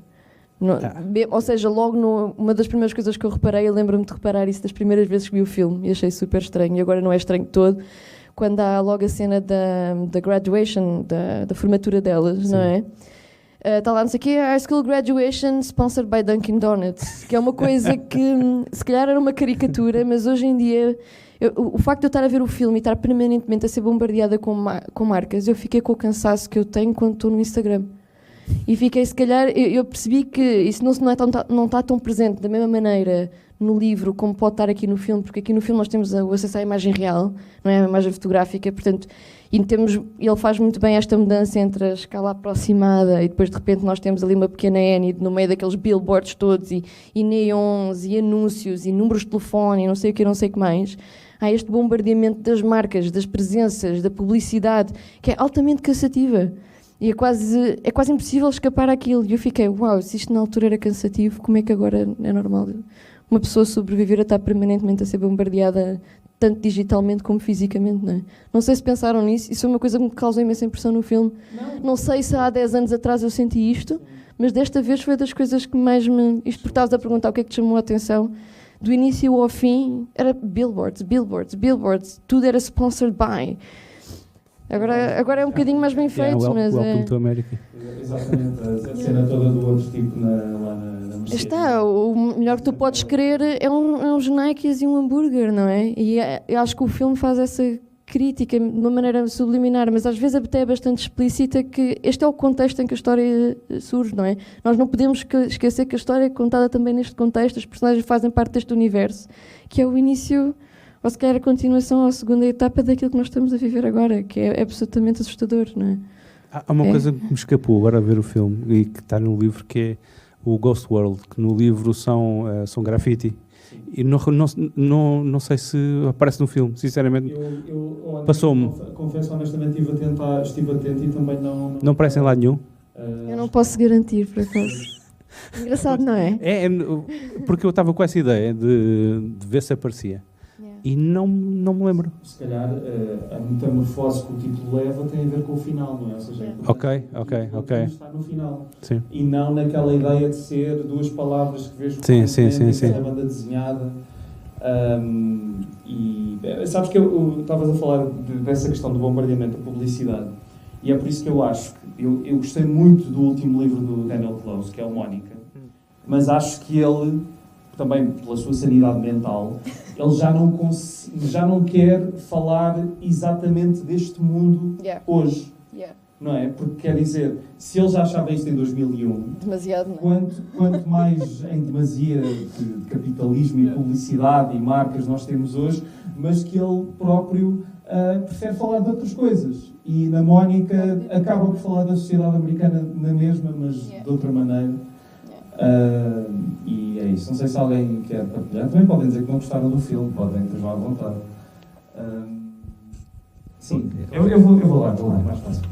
Ou seja, logo uma das primeiras coisas que eu reparei, eu lembro-me de reparar isso das primeiras vezes que vi o filme e achei super estranho, e agora não é estranho todo, quando há logo a cena da graduation, da formatura delas, não é? Está lá, não sei o quê, High School Graduation sponsored by Dunkin' Donuts, que é uma coisa que se calhar era uma caricatura, mas hoje em dia o facto de eu estar a ver o filme e estar permanentemente a ser bombardeada com marcas, eu fiquei com o cansaço que eu tenho quando estou no Instagram. E fiquei, se calhar, eu percebi que isso não está tão presente da mesma maneira no livro como pode estar aqui no filme, porque aqui no filme nós temos o acesso à imagem real, não é? A imagem fotográfica, portanto, ele faz muito bem esta mudança entre a escala aproximada e depois de repente nós temos ali uma pequena Annie no meio daqueles billboards todos e neons e anúncios e números de telefone e não sei o que mais. Há este bombardeamento das marcas, das presenças, da publicidade, que é altamente cansativa. E é quase impossível escapar àquilo. E eu fiquei, uau, se isto na altura era cansativo, como é que agora é normal uma pessoa sobreviver a estar permanentemente a ser bombardeada, tanto digitalmente como fisicamente, não é? Não sei se pensaram nisso, isso é uma coisa que me causou imensa impressão no filme. Não sei se há 10 anos atrás eu senti isto, mas desta vez foi das coisas que mais me... Isto porque estavas a perguntar o que é que te chamou a atenção. Do início ao fim, era billboards, tudo era sponsored by... Agora é um bocadinho mais bem feito, mas Welcome to America. Exatamente, a cena toda do outro tipo lá na Mercedes. Está, o melhor que tu podes querer é uns Nikes e um hambúrguer, não é? E eu acho que o filme faz essa crítica de uma maneira subliminar, mas às vezes até é bastante explícita, que este é o contexto em que a história surge, não é? Nós não podemos esquecer que a história é contada também neste contexto, os personagens fazem parte deste universo, que é o início... Ou se calhar a continuação à segunda etapa daquilo que nós estamos a viver agora, que é absolutamente assustador, não é? Há uma coisa que me escapou agora a ver o filme e que está no livro, que é o Ghost World, que no livro são graffiti. E não sei se aparece no filme, sinceramente. Passou-me. Confesso honestamente, estive atento e também não... Não aparece em lado nenhum. Eu não posso garantir, por acaso. Engraçado, não é? Porque eu estava com essa ideia de ver se aparecia. E não me lembro. Se calhar a metamorfose que o título leva tem a ver com o final, não é? Ou seja, Ok. está no final. Sim. E não naquela ideia de ser duas palavras que vejo sim. da banda desenhada. E sabes que eu estavas a falar dessa questão do bombardeamento da publicidade. E é por isso que eu acho que eu gostei muito do último livro do Daniel Close, que é o Mónica. Mas acho que ele, também pela sua sanidade mental, ele já não quer falar exatamente deste mundo hoje. Não é? Porque quer dizer, se ele já achava isto em 2001, demasiado, não é? quanto mais em demasia de capitalismo e publicidade e marcas nós temos hoje, mas que ele próprio prefere falar de outras coisas. E na Mónica acaba por falar da sociedade americana na mesma, mas de outra maneira. E é isso. Não sei se alguém quer partilhar. Também podem dizer que não gostaram do filme, podem ter à vontade. Sim, eu vou lá, mais fácil.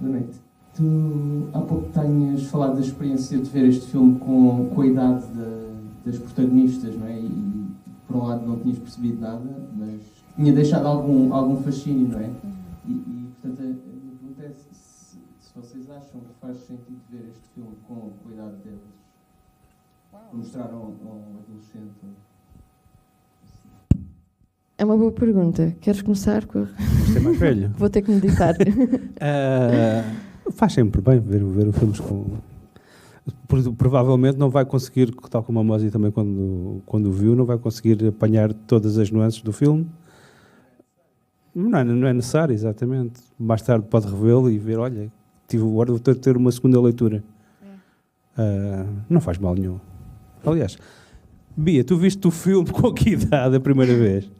Boa noite. Tu há pouco tinhas falado da experiência de ver este filme com a idade das protagonistas, não é? E por um lado não tinhas percebido nada, mas tinha deixado algum fascínio, não é? E portanto, a minha pergunta é se vocês acham que faz sentido ver este filme com a idade deles, mostrar a um adolescente. É uma boa pergunta. Queres começar? Você é mais velho. Vou ter que meditar. Faz sempre bem ver filmes com... Provavelmente não vai conseguir, tal como a Mosi também quando viu, não vai conseguir apanhar todas as nuances do filme. Não é necessário, exatamente. Mais tarde pode revê-lo e ver, olha, tive o hora de ter uma segunda leitura. Não faz mal nenhum. Aliás, Bia, tu viste o filme com que idade a primeira vez?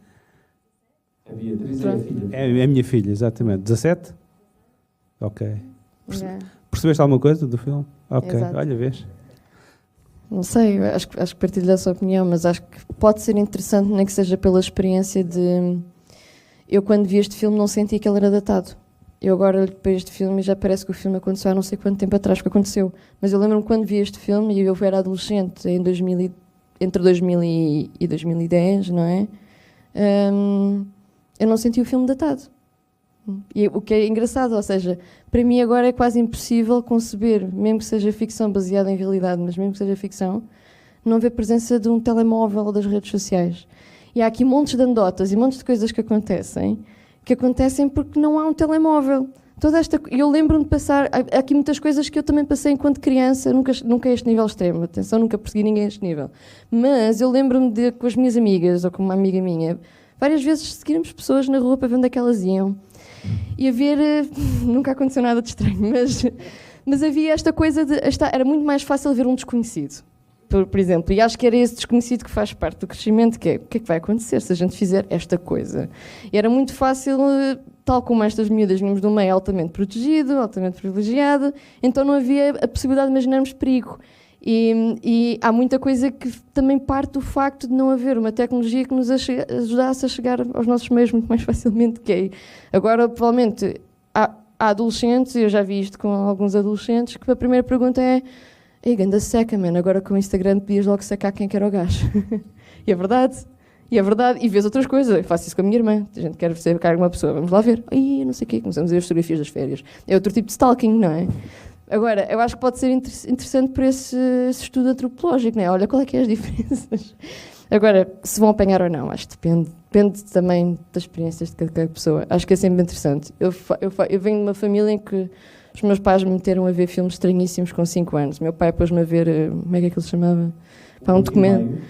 A Beatriz é a filha. É a minha filha, exatamente. 17? Ok. Percebeste alguma coisa do filme? Ok, exato. Olha, vês. Não sei, acho que partilho dessa opinião, mas acho que pode ser interessante, nem que seja pela experiência de... Eu, quando vi este filme, não senti que ele era datado. Eu agora olho para este filme e já parece que o filme aconteceu há não sei quanto tempo atrás que aconteceu. Mas eu lembro-me quando vi este filme, e eu era adolescente entre 2000 e 2010, não é? Eu não senti o filme datado. E o que é engraçado, ou seja, para mim agora é quase impossível conceber, mesmo que seja ficção baseada em realidade, mas mesmo que seja ficção, não haver presença de um telemóvel ou das redes sociais. E há aqui montes de anedotas e montes de coisas que acontecem porque não há um telemóvel. Eu lembro-me de passar... Há aqui muitas coisas que eu também passei enquanto criança, nunca a este nível extremo, atenção, nunca persegui ninguém a este nível. Mas eu lembro-me de, com as minhas amigas, ou com uma amiga minha, várias vezes seguirmos pessoas na rua para ver onde é que elas iam. E nunca aconteceu nada de estranho, mas havia esta coisa de... Era muito mais fácil ver um desconhecido, por exemplo, e acho que era esse desconhecido que faz parte do crescimento, que é o que é que vai acontecer se a gente fizer esta coisa. E era muito fácil, tal como estas miúdas, vínhamos de um meio altamente protegido, altamente privilegiado, então não havia a possibilidade de imaginarmos perigo. E há muita coisa que também parte do facto de não haver uma tecnologia que nos ajudasse a chegar aos nossos meios muito mais facilmente. Agora, provavelmente, há adolescentes, e eu já vi isto com alguns adolescentes, que a primeira pergunta é: ei, ganda seca, man, agora com o Instagram podias logo sacar quem quer o gajo. E é verdade. E vês outras coisas. Eu faço isso com a minha irmã. A gente quer sacar uma pessoa, vamos lá ver. Não sei o quê, começamos a ver as fotografias das férias. É outro tipo de stalking, não é? Agora, eu acho que pode ser interessante por esse estudo antropológico, não é? Olha, qual é que é as diferenças? Agora, se vão apanhar ou não, acho que depende também das experiências de cada pessoa. Acho que é sempre interessante. Eu venho de uma família em que os meus pais me meteram a ver filmes estranhíssimos com 5 anos. Meu pai pôs-me a ver, como é que aquilo se chamava? Para um documento.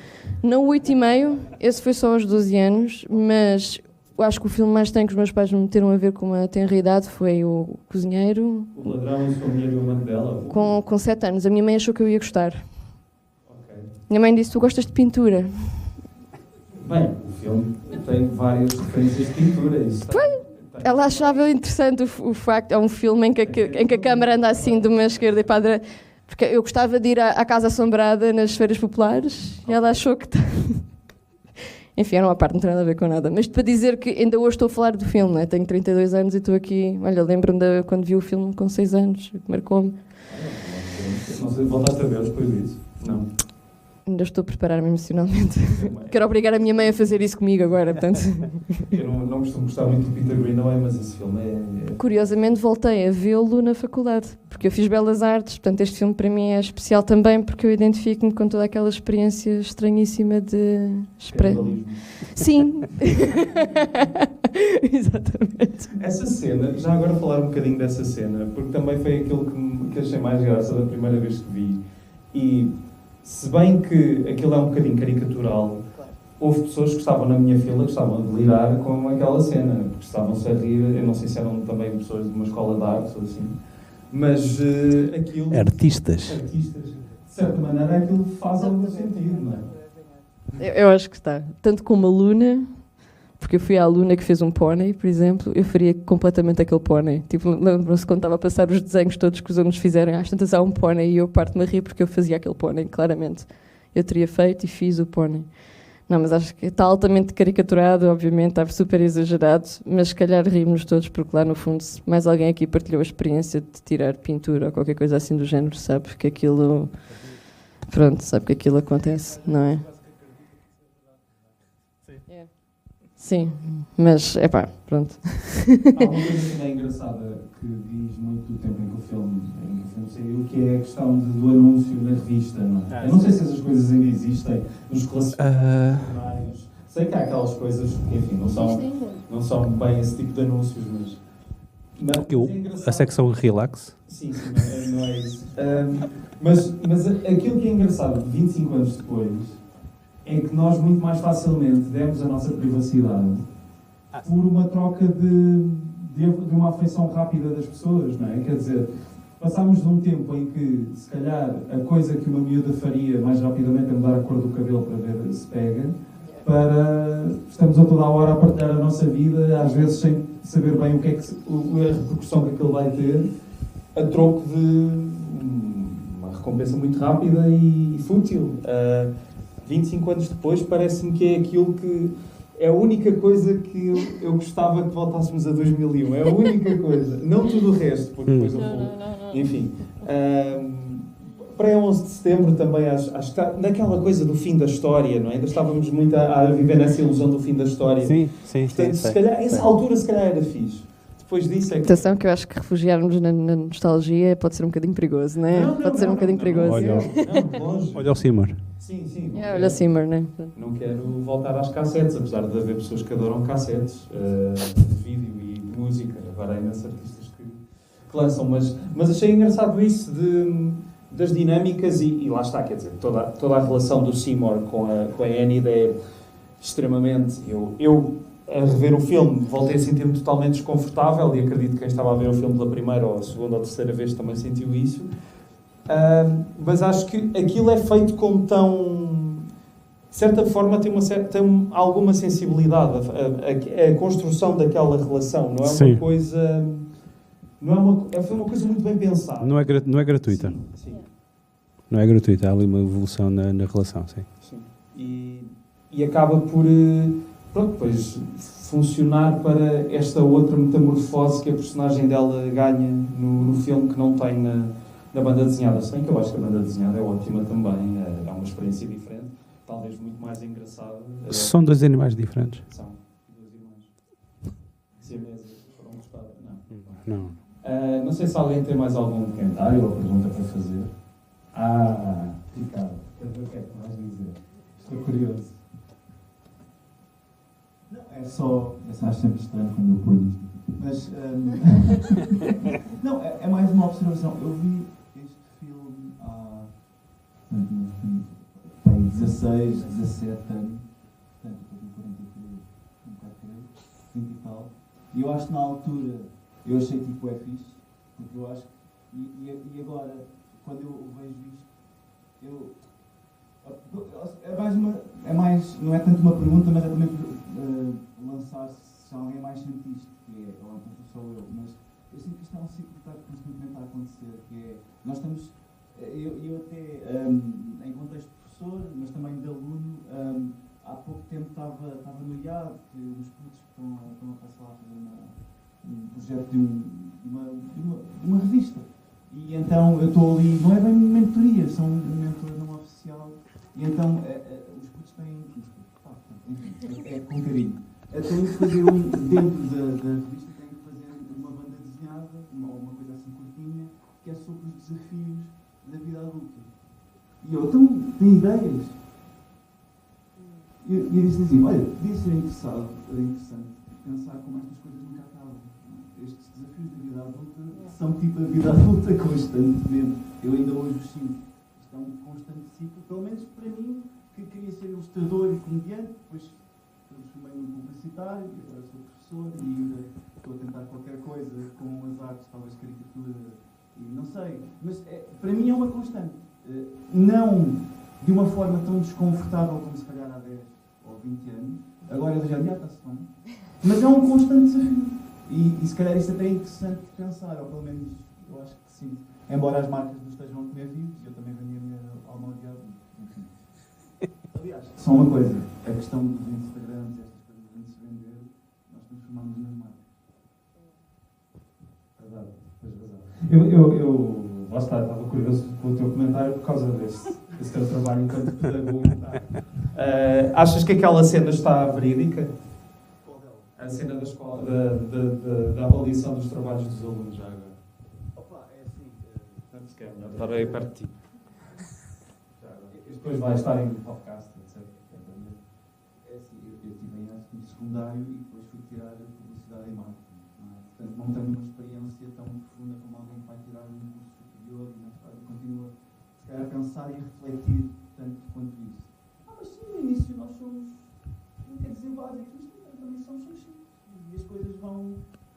Não 8,5, esse foi só aos 12 anos, mas... Eu acho que o filme mais estranho que os meus pais me meteram a ver com uma tenra idade foi O Cozinheiro. O Ladrão, a Sua Mulher e o Amante dela. Com 7 anos. A minha mãe achou que eu ia gostar. Okay. Minha mãe disse: tu gostas de pintura? Bem, o filme tem várias referências de pintura. Ela achava interessante o facto. É um filme em que a câmera anda assim de uma esquerda e para a direita. Porque eu gostava de ir à Casa Assombrada nas feiras populares e ela achou que... Enfim, era uma parte, não tem nada a ver com nada. Mas para dizer que ainda hoje estou a falar do filme, não é? Tenho 32 anos e estou aqui... Olha, lembro-me de quando vi o filme com 6 anos, marcou-me. Não sei, voltaste a ver depois disso? Não. Ainda estou a preparar-me emocionalmente. Quero obrigar a minha mãe a fazer isso comigo agora, portanto... Eu não costumo gostar muito do Peter Greenaway, mas esse filme é... Curiosamente voltei a vê-lo na faculdade, porque eu fiz Belas Artes, portanto este filme para mim é especial também porque eu identifico-me com toda aquela experiência estranhíssima de... Sim! Exatamente. Essa cena, já agora falar um bocadinho dessa cena, porque também foi aquilo que achei mais graça da primeira vez que vi. E se bem que aquilo é um bocadinho caricatural, houve pessoas que estavam na minha fila que estavam a delirar com aquela cena, porque estavam-se a rir. Eu não sei se eram também pessoas de uma escola de artes ou assim, mas aquilo... Artistas. De certa maneira, aquilo faz algum sentido, não é? Eu acho que está. Tanto como aluna, porque eu fui a aluna que fez um pônei, por exemplo, eu faria completamente aquele pônei. Tipo, lembram-se quando estava a passar os desenhos todos que os alunos fizeram, às tantas há um pônei e eu parto-me a rir porque eu fazia aquele pônei, claramente. Eu teria feito e fiz o pônei. Não, mas acho que está altamente caricaturado, obviamente, está super exagerado, mas se calhar rimos todos porque lá no fundo, se mais alguém aqui partilhou a experiência de tirar pintura ou qualquer coisa assim do género, sabe que aquilo... Pronto, sabe que aquilo acontece, não é? Sim, mas, pronto. Há uma coisa também engraçada que diz muito do tempo em que o filme saiu, que é a questão do anúncio na revista, não é? Eu não sei se essas coisas ainda existem nos classificados. Sei que há aquelas coisas que, enfim, não são bem esse tipo de anúncios, mas A secção relax? Sim, não é isso. Mas aquilo que é engraçado, 25 anos depois, é que nós muito mais facilmente demos a nossa privacidade por uma troca de uma afeição rápida das pessoas, não é? Quer dizer, passámos de um tempo em que, se calhar, a coisa que uma miúda faria mais rapidamente é mudar a cor do cabelo para ver se pega, para estamos a toda a hora a partilhar a nossa vida, às vezes sem saber bem o que é que a repercussão que aquilo vai ter, a troco de uma recompensa muito rápida e fútil. 25 anos depois, parece-me que é aquilo que é a única coisa que eu gostava que voltássemos a 2001. É a única coisa. Não tudo o resto, porque depois eu vou... Enfim. Para 11 de setembro também acho que está naquela coisa do fim da história, não é? Ainda estávamos muito a viver nessa ilusão do fim da história. Sim. Portanto, se calhar, essa altura se calhar era fixe. Depois disso é que... Atenção que eu acho que refugiarmos na nostalgia pode ser um bocadinho perigoso, não é? Pode ser um bocadinho perigoso. Olha o Seymour. Sim. Olha o Seymour, não é? Não quero voltar às cassetes, apesar de haver pessoas que adoram cassetes de vídeo e de música. Agora há imensos artistas que lançam, mas achei engraçado isso das dinâmicas e lá está, quer dizer, toda a relação do Seymour com a Enid é extremamente... Eu a rever o filme, voltei a sentir-me totalmente desconfortável e acredito que quem estava a ver o filme pela primeira ou a segunda ou terceira vez também sentiu isso. Mas acho que aquilo é feito com tão... De certa forma tem alguma sensibilidade. A construção daquela relação não é uma coisa... Foi uma coisa muito bem pensada. Não é gratuita. Sim. Não é gratuita, há ali uma evolução na relação, sim. E acaba por... Pronto, depois funcionar para esta outra metamorfose que a personagem dela ganha no filme que não tem na banda desenhada. Se bem que eu acho que a banda desenhada é ótima também, é uma experiência diferente, talvez muito mais engraçada. São dois animais diferentes? São dois irmãos. Siamesas, foram gostadas? Não. Não sei se alguém tem mais algum comentário ou pergunta para fazer. Ricardo, quero ver o que é que vais dizer. Estou curioso. É só, acho sempre estranho quando eu ponho isto, mas não, é mais uma observação. Eu vi este filme há 16, 17 anos, portanto, estou com 43, um bocado por aí, 20 e tal, e eu acho que na altura eu achei tipo fixe, porque eu acho e agora, quando eu vejo isto, é mais, não é tanto uma pergunta, mas é também lançar se alguém mais sente isto, que é, ou então sou eu, mas eu sinto que isto é um ciclo que está constantemente a acontecer, que é, nós estamos Eu até, em contexto de professor, mas também de aluno, há pouco tempo estava no IAD, que os putos estão a passar a fazer um projeto de uma revista. E então eu estou ali, não é bem mentoria, são um mentor não oficial, e então os putos têm, enfim, é com carinho. Estou a fazer dentro da revista, tenho que fazer uma banda desenhada, uma coisa assim curtinha, que é sobre os desafios da vida adulta. E eu, então, tem ideias? E eu disse assim, olha, podia ser interessante pensar como estas coisas nunca acabam. Estes desafios da vida adulta são tipo a vida adulta constantemente. Eu ainda hoje os sinto. Isto é um constante ciclo, pelo menos para mim, que queria ser ilustrador e comediante, depois transformei-me num publicitário, e agora sou professor e ainda estou a tentar qualquer coisa com as artes, talvez caricatura, e não sei. Mas para mim é uma constante. Não de uma forma tão desconfortável como se calhar há 10 ou 20 anos. Agora eu já está-se bem. Mas é um constante desafio. E se calhar isso até é interessante de pensar, ou pelo menos eu acho que sim. Embora as marcas não estejam a comer vivos, eu também vendi a minha alma ao diabo. Enfim. Aliás, só uma coisa, a questão dos Instagrams, estas coisas de se vender, nós transformamos nas marcas. Verdade, tens razão. Eu lá está, estava curioso com o teu comentário por causa desse teu trabalho enquanto pedagogo. Achas que aquela cena está verídica? A cena da escola, da avaliação dos trabalhos dos alunos já agora. Opa, é assim. Se quer, melhor estar aí perto de ti. Depois vai estar em podcast, etc. É assim, eu tive em arte no secundário e depois fui tirar a publicidade e marketing. Portanto, não tenho uma experiência tão profunda como alguém que vai tirar um curso superior e mais tarde continua, se calhar, a pensar e a refletir tanto quanto isso. Mas sim, no início nós somos, não quer dizer básicos, mas também somos simples. E as coisas vão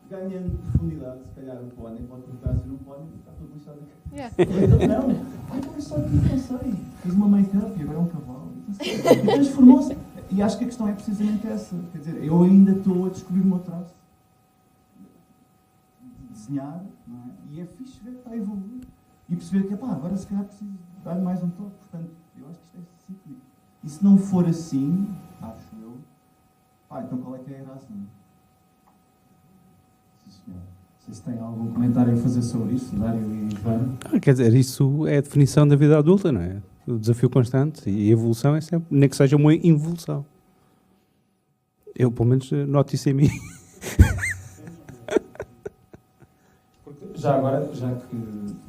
ganhando profundidade. Se calhar o pônei pode trocar se não pode, está tudo lixado aqui. Então, não, então é só que eu pensei. Fiz uma make-up e agora é um cavalo. E transformou-se. E acho que a questão é precisamente essa. Quer dizer, eu ainda estou a descobrir o meu traço. Desenhar, não é? E é fixe ver que está a evoluir. E perceber que, agora se calhar preciso dar mais um toque. Portanto, eu acho que isto é cíclico. E se não for assim, acho eu, então qual é que é a razão? Sim, senhor. Não sei se tem algum comentário a fazer sobre isso, Dário e Ivan. Quer dizer, isso é a definição da vida adulta, não é? O desafio constante e a evolução é sempre, nem que seja uma involução. Eu, pelo menos, noto isso em mim. Porque já agora, já que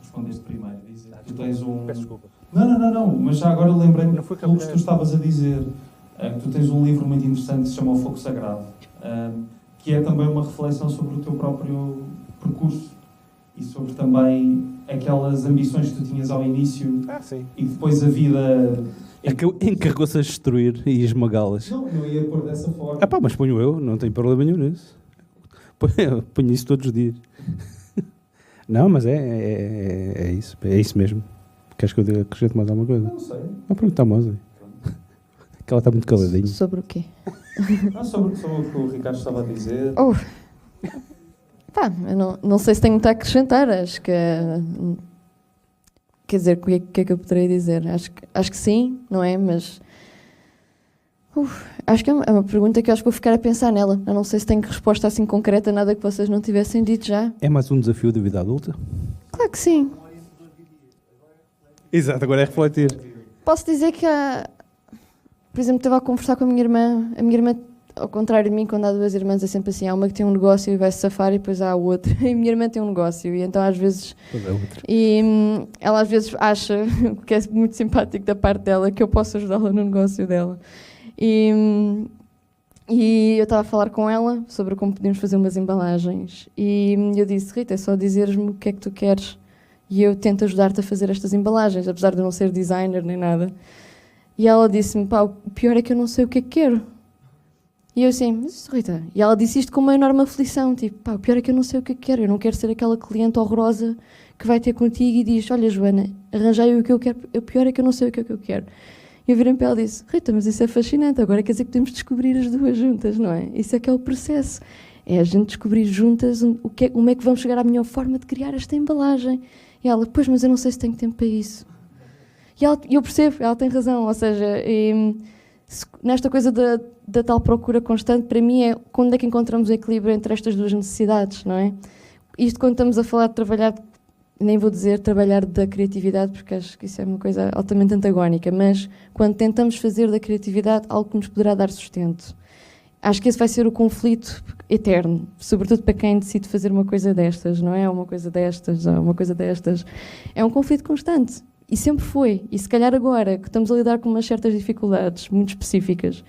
respondeste primeiro, dizer, tu tens um... Peço desculpa. Não, mas já agora lembrei-me Não foi do que tu estavas a dizer. Que tu tens um livro muito interessante que se chama O Fogo Sagrado, que é também uma reflexão sobre o teu próprio percurso e sobre também aquelas ambições que tu tinhas ao início Sim. e depois a vida... Encarregou-se a destruir e esmagá-las. Não ia pôr dessa forma. Mas ponho eu, não tenho problema nenhum nisso. Ponho isso todos os dias. Não, mas é isso. É isso mesmo. Queres que eu acrescente mais alguma coisa? Não sei. Não, pergunta à Moza. Que ela está muito caladinha. Sobre o quê? Sobre o que o Ricardo estava a dizer. Eu não sei se tenho muito a acrescentar. Acho que... Quer dizer, o que é que eu poderia dizer? Acho que sim, não é? Mas... acho que é uma pergunta que eu acho que vou ficar a pensar nela. Eu não sei se tenho resposta assim concreta, nada que vocês não tivessem dito já. É mais um desafio da vida adulta? Claro que sim. Exato, agora é refletir. Posso dizer que por exemplo, estava a conversar com a minha irmã. A minha irmã, ao contrário de mim, quando há duas irmãs, é sempre assim. Há uma que tem um negócio e vai se safar e depois há a outra. E a minha irmã tem um negócio e então às vezes... E ela às vezes acha, que é muito simpático da parte dela, que eu posso ajudá-la no negócio dela. E eu estava a falar com ela sobre como podíamos fazer umas embalagens. E eu disse, Rita, é só dizeres-me o que é que tu queres e eu tento ajudar-te a fazer estas embalagens, apesar de eu não ser designer nem nada. E ela disse-me, o pior é que eu não sei o que é que quero. E eu assim, mas Rita... E ela disse isto com uma enorme aflição, tipo, o pior é que eu não sei o que é que quero, eu não quero ser aquela cliente horrorosa que vai ter contigo e diz, olha Joana, arranjei o que eu quero, o pior é que eu não sei o que é que eu quero. E eu virei para ela e disse, Rita, mas isso é fascinante, agora quer dizer que podemos descobrir as duas juntas, não é? Isso é que é o processo. É a gente descobrir juntas como é que vamos chegar à melhor forma de criar esta embalagem. E ela, pois, mas eu não sei se tenho tempo para isso. E eu percebo, ela tem razão, ou seja, nesta coisa da tal procura constante, para mim é quando é que encontramos o equilíbrio entre estas duas necessidades, não é? Isto quando estamos a falar de trabalhar, nem vou dizer trabalhar da criatividade, porque acho que isso é uma coisa altamente antagónica, mas quando tentamos fazer da criatividade algo que nos poderá dar sustento. Acho que esse vai ser o conflito eterno, sobretudo para quem decide fazer uma coisa destas, não é? Uma coisa destas, ou uma coisa destas. É um conflito constante. E sempre foi. E se calhar agora, que estamos a lidar com umas certas dificuldades muito específicas,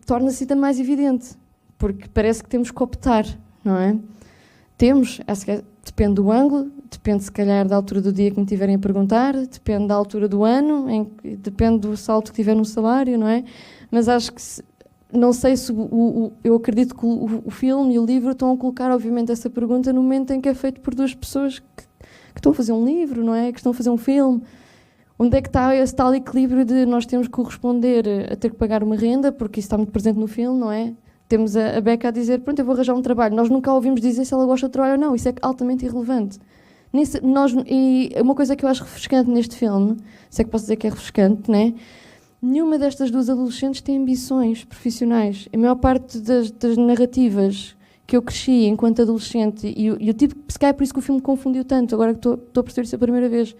torna-se ainda mais evidente. Porque parece que temos que optar, não é? Depende do ângulo, depende se calhar da altura do dia que me tiverem a perguntar, depende da altura do ano, depende do salto que tiver no salário, não é? Mas acho que não sei se eu acredito que o filme e o livro estão a colocar, obviamente, essa pergunta no momento em que é feito por duas pessoas que estão a fazer um livro, não é? Que estão a fazer um filme. Onde é que está esse tal equilíbrio de nós temos que corresponder a ter que pagar uma renda, porque isso está muito presente no filme, não é? Temos a Becca a dizer, pronto, eu vou arranjar um trabalho. Nós nunca ouvimos dizer se ela gosta de trabalho ou não. Isso é altamente irrelevante. E uma coisa que eu acho refrescante neste filme, se é que posso dizer que é refrescante, não é? Nenhuma destas duas adolescentes tem ambições profissionais. A maior parte das narrativas que eu cresci enquanto adolescente, e eu tive, se calhar é por isso que o filme me confundiu tanto, agora que estou a perceber isso a primeira vez,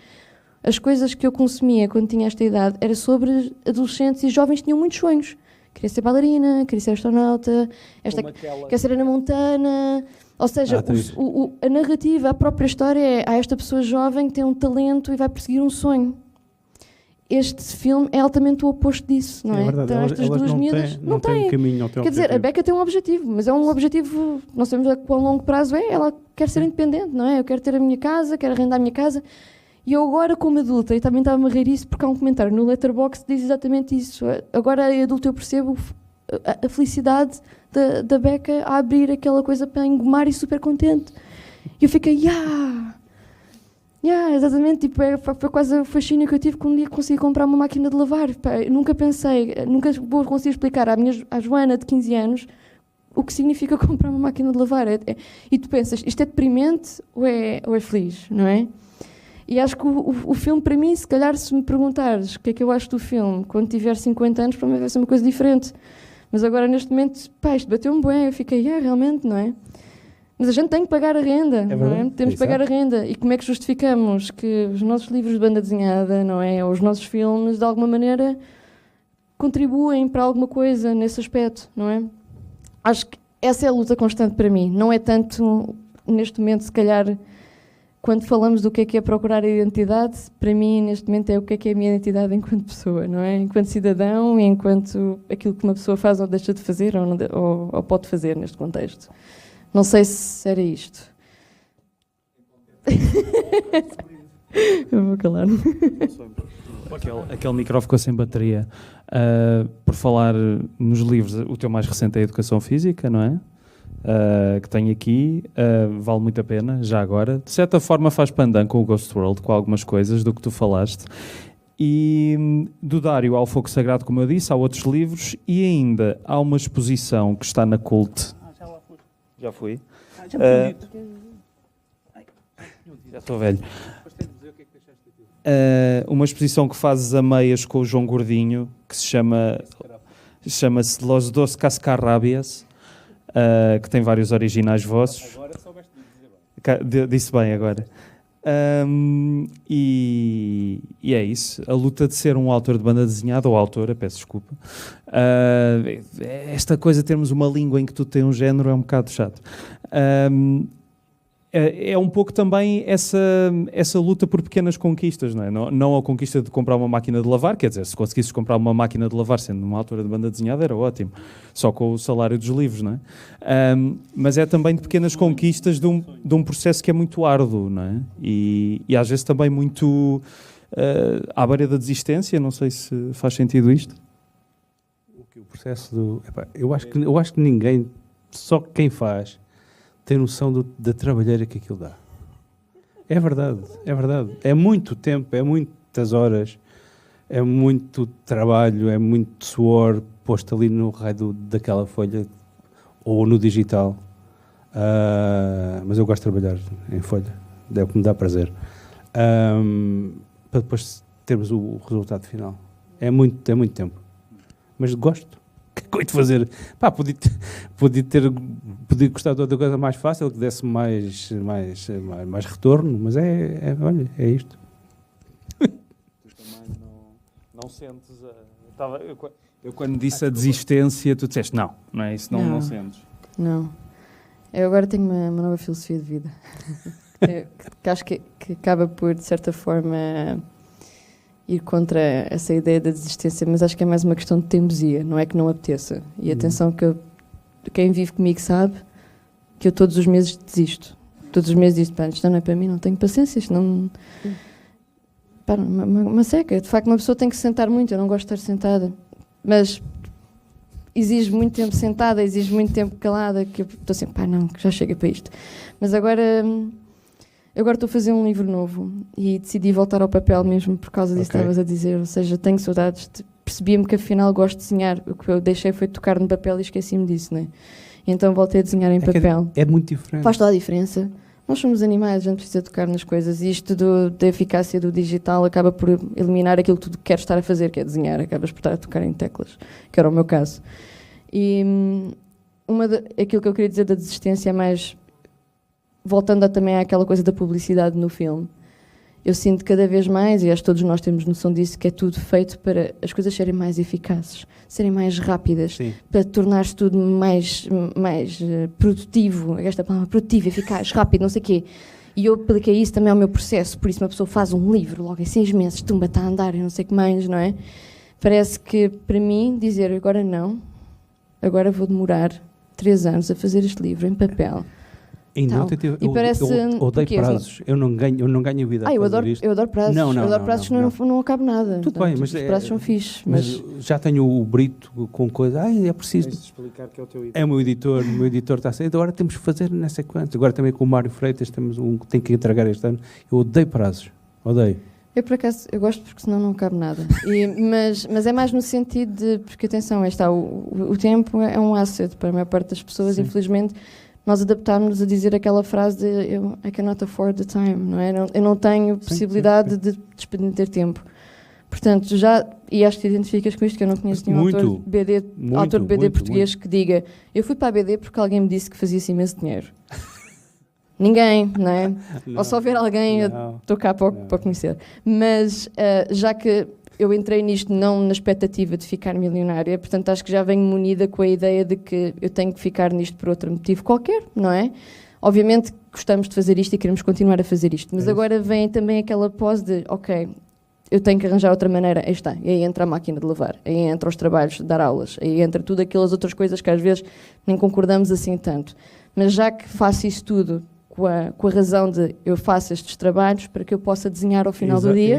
as coisas que eu consumia quando tinha esta idade era sobre adolescentes e jovens que tinham muitos sonhos. Queria ser bailarina, queria ser astronauta, quer ser Ana Montana. Ou seja, a narrativa, a própria história é há esta pessoa jovem que tem um talento e vai perseguir um sonho. Este filme é altamente o oposto disso, não é? É verdade, Então, estas duas miúdas não têm um caminho, não têm Quer dizer, a Becca tem um objetivo, mas é um objetivo, não sabemos a quão longo prazo é, ela quer ser independente, não é? Eu quero ter a minha casa, quero arrendar a minha casa. E eu agora, como adulta, e também estava-me a rir isso, porque há um comentário no Letterboxd que diz exatamente isso. Agora, adulta, eu percebo a felicidade da Becca a abrir aquela coisa para engomar e super contente. E eu fiquei, exatamente, tipo, foi quase a fascínio que eu tive quando um dia consegui comprar uma máquina de lavar. Pá, nunca vou conseguir explicar à Joana de 15 anos o que significa comprar uma máquina de lavar. E tu pensas, isto é deprimente ou é feliz, não é? E acho que o filme, para mim, se calhar, se me perguntares o que é que eu acho do filme, quando tiver 50 anos, para mim vai ser uma coisa diferente. Mas agora, neste momento, pá, isto bateu-me bem, eu fiquei, realmente, não é? Mas a gente tem que pagar a renda, não é? Temos que pagar a renda. E como é que justificamos que os nossos livros de banda desenhada, não é? Ou os nossos filmes, de alguma maneira, contribuem para alguma coisa nesse aspecto, não é? Acho que essa é a luta constante para mim. Não é tanto, neste momento, se calhar, quando falamos do que é procurar a identidade, para mim, neste momento, é o que é a minha identidade enquanto pessoa, não é? Enquanto cidadão e enquanto aquilo que uma pessoa faz ou deixa de fazer ou pode fazer neste contexto. Não sei se era isto. Eu vou calar-me. Aquele micro ficou sem bateria. Por falar nos livros, o teu mais recente é a Educação Física, não é? Que tenho aqui, vale muito a pena, já agora. De certa forma faz pandan com o Ghost World, com algumas coisas do que tu falaste. E do Dário ao Fogo Sagrado, como eu disse, há outros livros e ainda há uma exposição que está na Cult. Já fui. Já estou velho. Uma exposição que fazes a meias com o João Gordinho, que chama-se Los Dos Cascarrabias, que tem vários originais vossos. Agora soubeste dizer bem. Disse bem agora. E é isso. A luta de ser um autor de banda desenhada, ou autora, peço desculpa. Esta coisa de termos uma língua em que tu tens um género é um bocado chato. É um pouco também essa luta por pequenas conquistas, não é? Não a conquista de comprar uma máquina de lavar, quer dizer, se conseguisses comprar uma máquina de lavar sendo uma autora de banda desenhada era ótimo, só com o salário dos livros, não é? Mas é também de pequenas conquistas de um processo que é muito árduo, não é? E às vezes também muito à beira da desistência, não sei se faz sentido isto. O processo do... eu acho que ninguém, só quem faz, tem noção da trabalheira que aquilo dá. É verdade, é verdade. É muito tempo, é muitas horas, é muito trabalho, é muito suor posto ali no raio daquela folha. ou no digital. Mas eu gosto de trabalhar em folha, é o que me dá prazer. Para depois termos o resultado final. É muito tempo. Mas gosto. O que é que eu hei de fazer? Pá, podia gostar de outra coisa mais fácil, que desse mais retorno, mas olha, é isto. Tu também não sentes eu quando disse a desistência, tu disseste não é isso, não sentes. Não. Eu agora tenho uma nova filosofia de vida. que acho que acaba por, de certa forma, ir contra essa ideia da desistência, mas acho que é mais uma questão de teimosia, não é que não apeteça. E atenção que quem vive comigo sabe que eu todos os meses desisto. Todos os meses digo, isto não é para mim, não tenho paciência, isto não... Pá, uma seca. De facto, uma pessoa tem que se sentar muito, eu não gosto de estar sentada. Mas exige muito tempo sentada, exige muito tempo calada, que eu estou assim, não, que já chega para isto. Mas agora estou a fazer um livro novo e decidi voltar ao papel mesmo por causa disso que estavas a dizer, ou seja, tenho saudades, percebi-me que afinal gosto de desenhar, o que eu deixei foi tocar no papel e esqueci-me disso, né? Então voltei a desenhar em papel. É muito diferente. Faz toda a diferença. Nós somos animais, a gente precisa tocar nas coisas e isto da eficácia do digital acaba por eliminar aquilo que tu queres estar a fazer, que é desenhar, acabas por estar a tocar em teclas, que era o meu caso. E aquilo que eu queria dizer da desistência é mais, voltando também àquela coisa da publicidade no filme, eu sinto cada vez mais, e acho que todos nós temos noção disso, que é tudo feito para as coisas serem mais eficazes, serem mais rápidas, Sim. para tornar-se tudo mais produtivo, esta palavra, produtivo, eficaz, rápido, não sei o quê. E eu apliquei isso também ao meu processo, por isso uma pessoa faz um livro, logo em 6 meses, tumba, está a andar, e não sei o que mais, não é? Parece que, para mim, dizer agora não, agora vou demorar 3 anos a fazer este livro em papel. Ainda Tal. eu odeio porque, prazos. Eu não ganho vida. Eu adoro prazos. Não, eu adoro prazos que não acabo nada. Tudo Portanto, bem, mas os prazos são fixes. Mas já tenho o Brito com coisa. É preciso. Tens de explicar que é o teu editor. É o meu editor está a sair. Agora temos que fazer não sei quantos. Agora também com o Mário Freitas temos que tem que entregar este ano. Eu odeio prazos. Odeio. Eu, por acaso, eu gosto porque senão não cabe nada. Mas é mais no sentido de... Porque, atenção, o tempo é um asset para a maior parte das pessoas. Sim. Infelizmente, nós adaptámos a dizer aquela frase de I cannot afford the time, não é? Eu não tenho possibilidade de despender tempo. Portanto, e acho que te identificas com isto, que eu não conheço nenhum autor de BD português que diga eu fui para a BD porque alguém me disse que fazia-se imenso dinheiro. Ninguém, não é? Ou só ver alguém, estou cá para conhecer. Mas já que eu entrei nisto não na expectativa de ficar milionária, portanto acho que já venho munida com a ideia de que eu tenho que ficar nisto por outro motivo qualquer, não é? Obviamente gostamos de fazer isto e queremos continuar a fazer isto, mas agora vem também aquela pose de, ok, eu tenho que arranjar outra maneira, aí está, e aí entra a máquina de lavar, aí entra os trabalhos de dar aulas, aí entra tudo aquelas outras coisas que às vezes nem concordamos assim tanto. Mas já que faço isso tudo com a razão de eu faço estes trabalhos para que eu possa desenhar ao final do dia,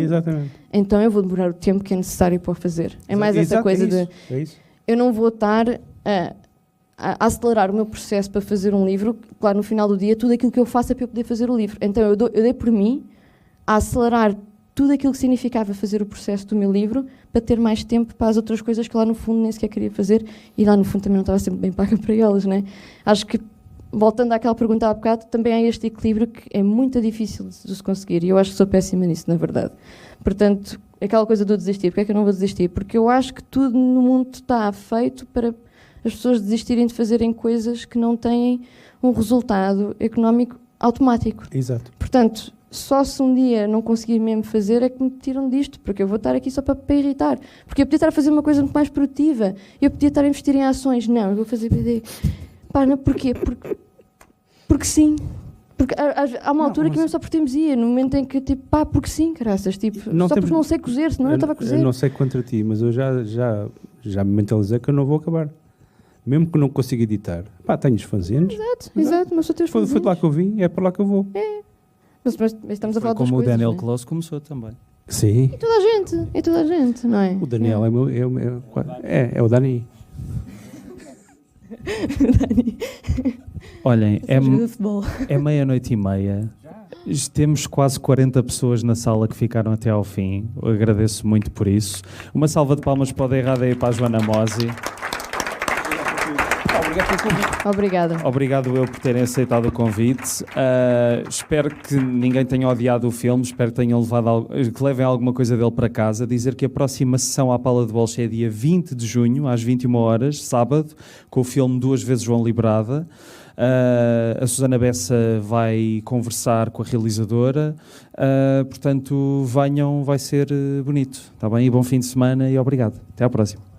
então eu vou demorar o tempo que é necessário para o fazer. É mais essa coisa de... Eu não vou estar a acelerar o meu processo para fazer um livro, claro, no final do dia, tudo aquilo que eu faço é para eu poder fazer o livro. Então eu dei por mim a acelerar tudo aquilo que significava fazer o processo do meu livro para ter mais tempo para as outras coisas que lá no fundo nem sequer queria fazer e lá no fundo também não estava sempre bem paga para elas, né? Acho que, voltando àquela pergunta há bocado, também há este equilíbrio que é muito difícil de se conseguir e eu acho que sou péssima nisso, na verdade. Portanto, aquela coisa do desistir, porque é que eu não vou desistir? Porque eu acho que tudo no mundo está feito para as pessoas desistirem de fazerem coisas que não têm um resultado económico automático. Exato. Portanto, só se um dia não conseguir mesmo fazer é que me tiram disto, porque eu vou estar aqui só para irritar. Porque eu podia estar a fazer uma coisa muito mais produtiva, eu podia estar a investir em ações. Não, eu vou fazer BD. Pá, não, porquê? Porque sim. Porque há uma altura que mesmo só por teimosia, no momento em que, tipo, pá, porque sim, caraças, tipo, porque não sei cozer, senão eu estava a cozer. Eu não sei contra ti, mas eu já me mentalizei que eu não vou acabar. Mesmo que não consiga editar. Pá, tenho os fanzines. Exato, mas só teus fanzines. Foi de lá que eu vim, é para lá que eu vou. Mas estamos a falar de como coisas, o Daniel né? Close começou também. Sim. E toda a gente, não é? O Daniel é o Dani. Olhem, é 00:30. Temos quase 40 pessoas na sala que ficaram até ao fim. Eu agradeço muito por isso. Uma salva de palmas para o Errado aí para a Joana Mosi. Obrigado pelo convite. Obrigada. Obrigado eu por terem aceitado o convite. Espero que ninguém tenha odiado o filme, espero que tenham que levem alguma coisa dele para casa. Dizer que a próxima sessão à Pala de Bolsa é dia 20 de junho, às 21 horas, sábado, com o filme Duas Vezes João Librada. A Susana Bessa vai conversar com a realizadora, portanto venham, vai ser bonito, está bem? E bom fim de semana e obrigado. Até à próxima.